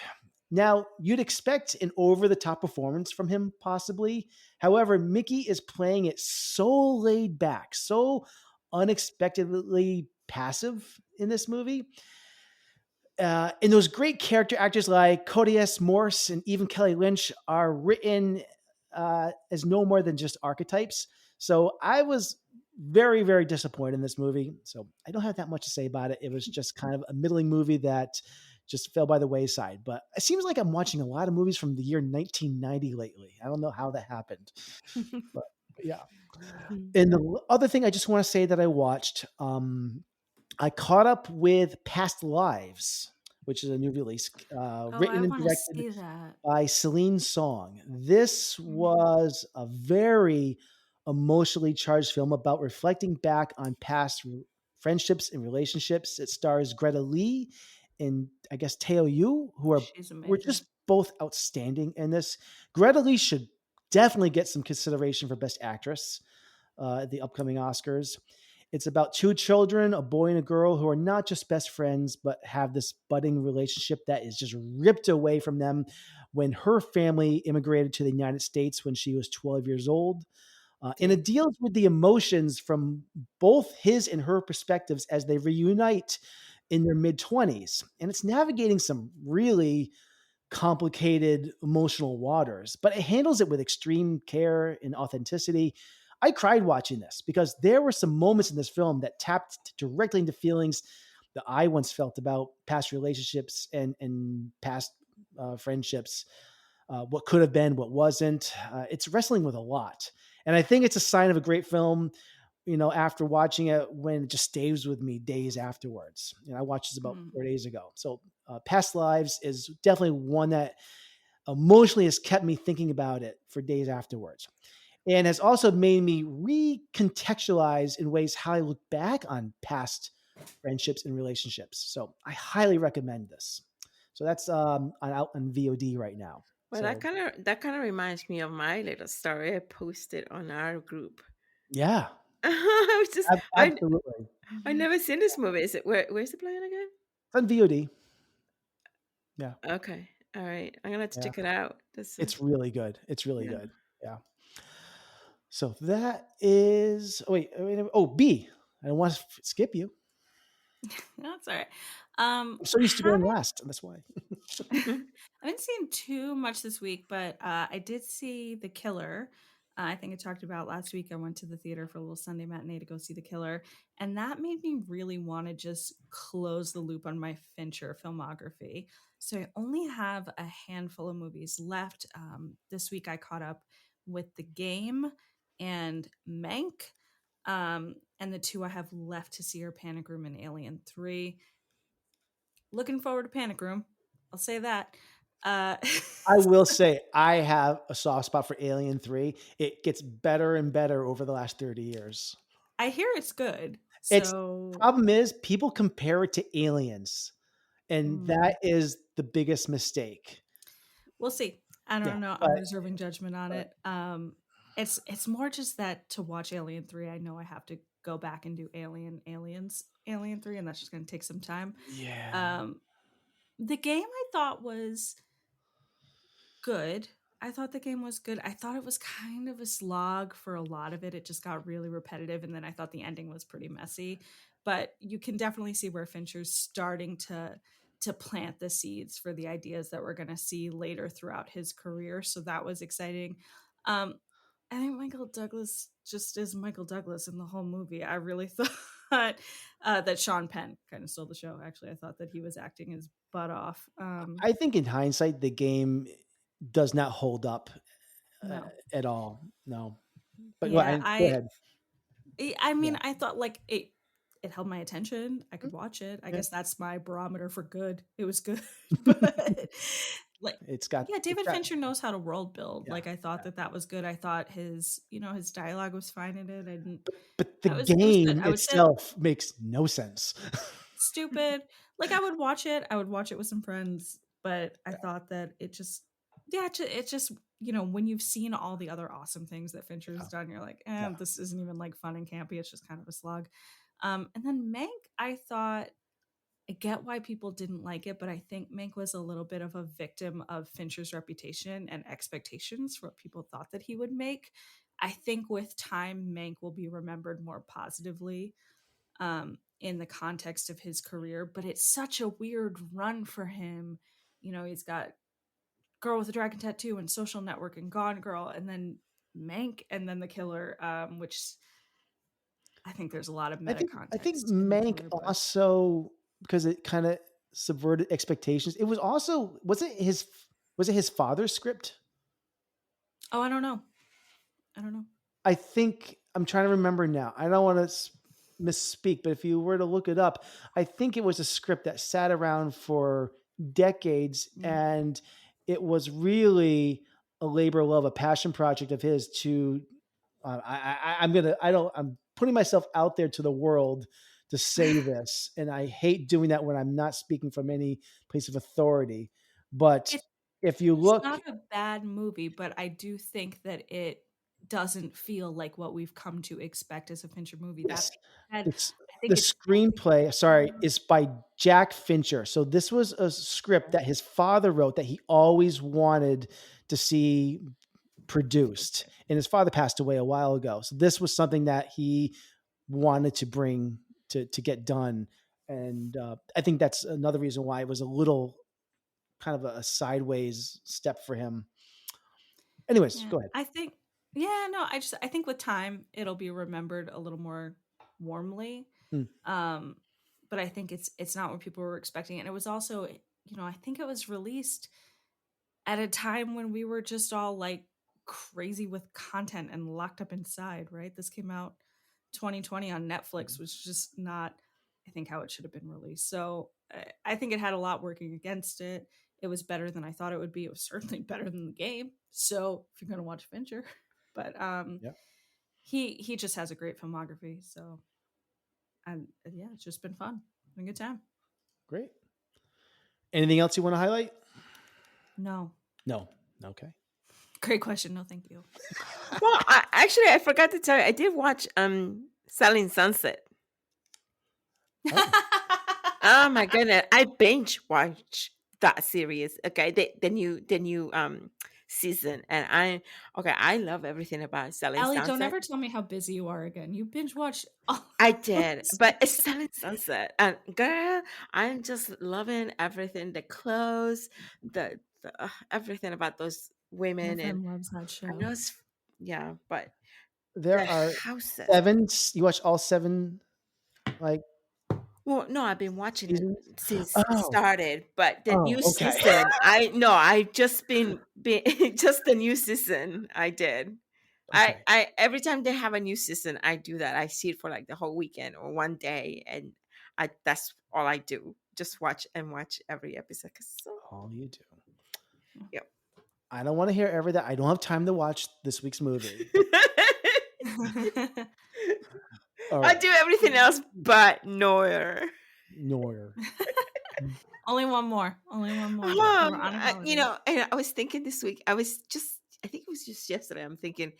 Now, you'd expect an over the top performance from him, possibly. However, Mickey is playing it so laid back, so unexpectedly passive in this movie. And those great character actors like Koteas, Morse, and even Kelly Lynch are written as no more than just archetypes. So I was very, very disappointed in this movie. So I don't have that much to say about it. It was just kind of a middling movie that just fell by the wayside. But it seems like I'm watching a lot of movies from the year 1990 lately. I don't know how that happened. But yeah. And the other thing I just want to say that I watched, I caught up with Past Lives, which is a new release, written and directed by Celine Song. This was a very emotionally charged film about reflecting back on past friendships and relationships. It stars Greta Lee and I guess Teo Yu, were just both outstanding in this. Greta Lee should definitely get some consideration for Best Actress at the upcoming Oscars. It's about 2 children, a boy and a girl, who are not just best friends, but have this budding relationship that is just ripped away from them when her family immigrated to the United States when she was 12 years old. And it deals with the emotions from both his and her perspectives as they reunite in their mid-20s. And it's navigating some really complicated emotional waters, but it handles it with extreme care and authenticity. I cried watching this because there were some moments in this film that tapped directly into feelings that I once felt about past relationships and past friendships, what could have been, what wasn't. It's wrestling with a lot. And I think it's a sign of a great film, you know, after watching it, when it just stays with me days afterwards. You know, I watched this about 4 days ago. So Past Lives is definitely one that emotionally has kept me thinking about it for days afterwards, and has also made me recontextualize in ways how I look back on past friendships and relationships. So I highly recommend this. So that's out on VOD right now. Well, So that kind of reminds me of my little story I posted on our group. yeah, I was just absolutely. I never seen this movie. Is it where's it playing again? It's on VOD. Yeah, Okay, all right. I'm gonna have to yeah. check it out. This It's really good. It's really yeah. good. Yeah. So that is. Oh wait. Oh, B. I don't want to skip you. That's all right. I'm so used to going last. That's why. I haven't seen too much this week, but I did see The Killer. I think I talked about last week. I went to the theater for a little Sunday matinee to go see The Killer, and that made me really want to just close the loop on my Fincher filmography. So I only have a handful of movies left. This week I caught up with The Game and Mank. And the two I have left to see are Panic Room and Alien 3. Looking forward to Panic Room. I'll say that. I will say I have a soft spot for Alien 3. It gets better and better over the last 30 years. I hear it's good. It's So problem is people compare it to Aliens, and mm, that is the biggest mistake. we'll see. I Yeah, don't know. I'm but, reserving judgment on it. It's more just that to watch Alien 3, I know I have to go back and do Alien 3, and that's just gonna take some time. yeah. Um the game I thought was good. I thought the game was good. I thought it was kind of a slog for a lot of it. It just got really repetitive, and then I thought the ending was pretty messy. But you can definitely see where Fincher's starting to plant the seeds for the ideas that we're going to see later throughout his career. So that was exciting. Um, I think Michael Douglas just is Michael Douglas in the whole movie. I really thought that Sean Penn kind of stole the show. Actually, I thought that he was acting his butt off. I think in hindsight, the game does not hold up No. at all. No, but Yeah, go ahead. I mean, Yeah, I thought like it held my attention. I could watch it. I yeah. guess that's my barometer for good. It was good. But like It's got. yeah, It's David got. Fincher knows how to world build. Yeah, Like I thought yeah. that was good. I thought his dialogue was fine in it. I didn't But the it was good. game I would say itself makes no sense. stupid. Like I would watch it. I would watch it with some friends, but I thought that it just yeah, it just when you've seen all the other awesome things that Fincher's Yeah, done, you're like, yeah. this isn't even like fun and campy. It's just kind of a slog. And then Mank, I thought I get why people didn't like it, but I think Mank was a little bit of a victim of Fincher's reputation and expectations for what people thought that he would make. I think with time, Mank will be remembered more positively in the context of his career, but it's such a weird run for him. He's got Girl with a Dragon Tattoo and Social Network and Gone Girl, and then Mank, and then The Killer, which I think there's a lot of meta I think context in The Mank Killer, but also, because it kind of subverted expectations. It was also was it his father's script? oh, I don't know. I think I'm trying to remember now. I don't want to misspeak, but if you were to look it up, I think it was a script that sat around for decades, Mm. and it was really a labor of love, a passion project of his. To I'm putting myself out there to the world to say this, and I hate doing that when I'm not speaking from any place of authority. But It's if you look, not a bad movie, but I do think that it doesn't feel like what we've come to expect as a Fincher movie. That yes, being said, it's I the think it's screenplay, sorry, is by Jack Fincher. So this was a script that his father wrote that he always wanted to see produced. And his father passed away a while ago. So this was something that he wanted to bring to get done. And I think that's another reason why it was a little kind of a sideways step for him. Anyways, yeah, go ahead. I think yeah, no, I think with time it'll be remembered a little more warmly. Hmm. Um, but I think it's not what people were expecting. And it was also, I think it was released at a time when we were just all like crazy with content and locked up inside, right? This came out 2020 on Netflix, which is just not, I think, how it should have been released. So I think it had a lot working against it. It was better than I thought it would be. It was certainly better than the game. So if you're gonna watch Fincher, but he just has a great filmography. So, and yeah, it's just been fun, been a good time. Great. Anything else you want to highlight? No. Okay. Great question. No, thank you. Well, I forgot to tell you, I did watch Selling Sunset. Oh my goodness, I binge watched that series. Okay, the new season, and I love everything about Selling Allie, Sunset. don't ever tell me how busy you are again. You binge watch all I did, but it's Selling Sunset, and girl, I'm just loving everything. The clothes, the everything about those women, and Femme loves that show. I know it's but There the are houses. 7. You watch all 7, like. Well, no, I've been watching it since it Oh. started, but the new okay. season, I just been just the new season I did. Okay. I every time they have a new season, I do that. I see it for like the whole weekend or one day, and that's all I do. Just watch every episode. All you do. Yep. I don't want to hear every that. I don't have time to watch this week's movie. All I right. do everything else but Noir. Only one more. And I was thinking this week, I think it was just yesterday, I'm thinking,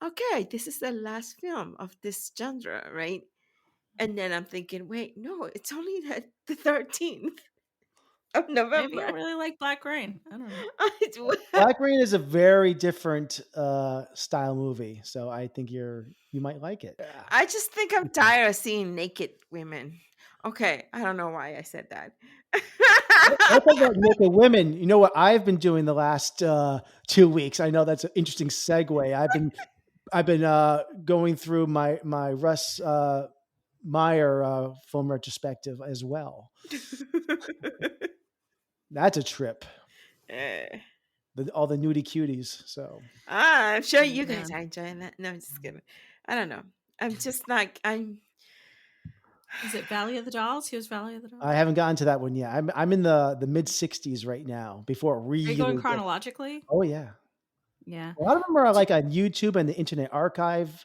okay, this is the last film of this genre, right? And then I'm thinking, wait, no, it's only the 13th of November. Maybe I really like Black Rain. I don't know. Black Rain is a very different style movie, so I think you might like it. I just think I'm tired of seeing naked women. Okay, I don't know why I said that. Talk about naked women. You know what I've been doing the last 2 weeks? I know that's an interesting segue. I've been going through my Russ Meyer film retrospective as well. That's a trip. All the nudie cuties. So I'm sure you guys are enjoying that. No, I'm just kidding. I don't know. I'm just like Is it Valley of the Dolls? He was Valley of the Dolls. I haven't gotten to that one yet. I'm in the mid 60s right now. Before it really. Are you going chronologically? Oh yeah. Yeah. A lot of them are like on YouTube and the Internet Archive.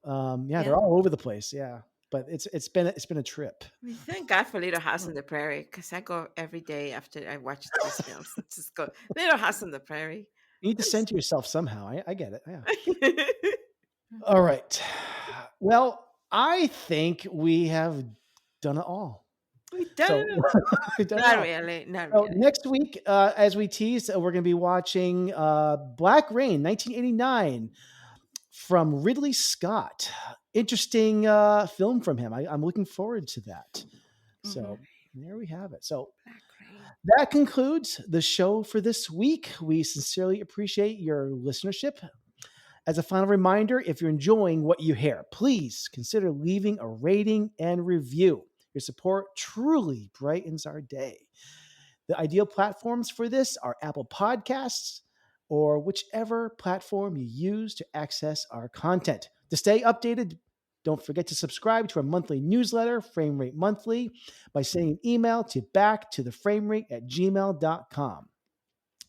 They're all over the place. Yeah. But it's been a trip. Thank God for Little House on the Prairie, because I go every day after I watch these films. Just go Little House on the Prairie. You need to center yourself somehow. I get it. Yeah. All right. Well, I think we have done it all. We've done it. Not really. Next week, as we teased, we're going to be watching Black Rain, 1989. From Ridley Scott. Interesting film from him. I'm looking forward to that. So there we have it. So that concludes the show for this week. We sincerely appreciate your listenership. As a final reminder, if you're enjoying what you hear, please consider leaving a rating and review. Your support truly brightens our day. The ideal platforms for this are Apple Podcasts, or whichever platform you use to access our content. To stay updated, don't forget to subscribe to our monthly newsletter, Frame Rate Monthly, by sending an email to backtotheframerate@gmail.com.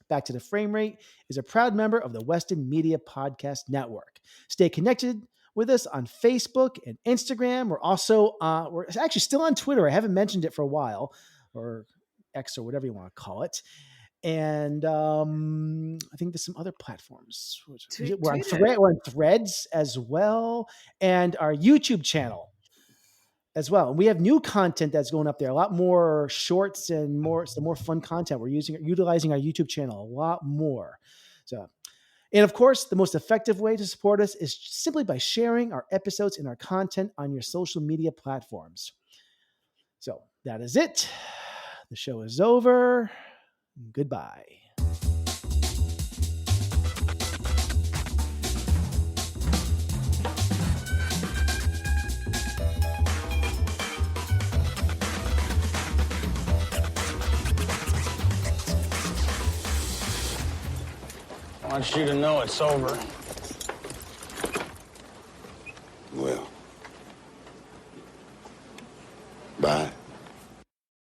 Back to the Frame Rate is a proud member of the Weston Media Podcast Network. Stay connected with us on Facebook and Instagram. We're also we're actually still on Twitter. I haven't mentioned it for a while, or X or whatever you want to call it. And I think there's some other platforms. We're on Threads as well, and our YouTube channel as well. And we have new content that's going up there. A lot more shorts and some more fun content. We're utilizing our YouTube channel a lot more. So, and of course, the most effective way to support us is simply by sharing our episodes and our content on your social media platforms. So that is it. The show is over. Goodbye. I want you to know it's over.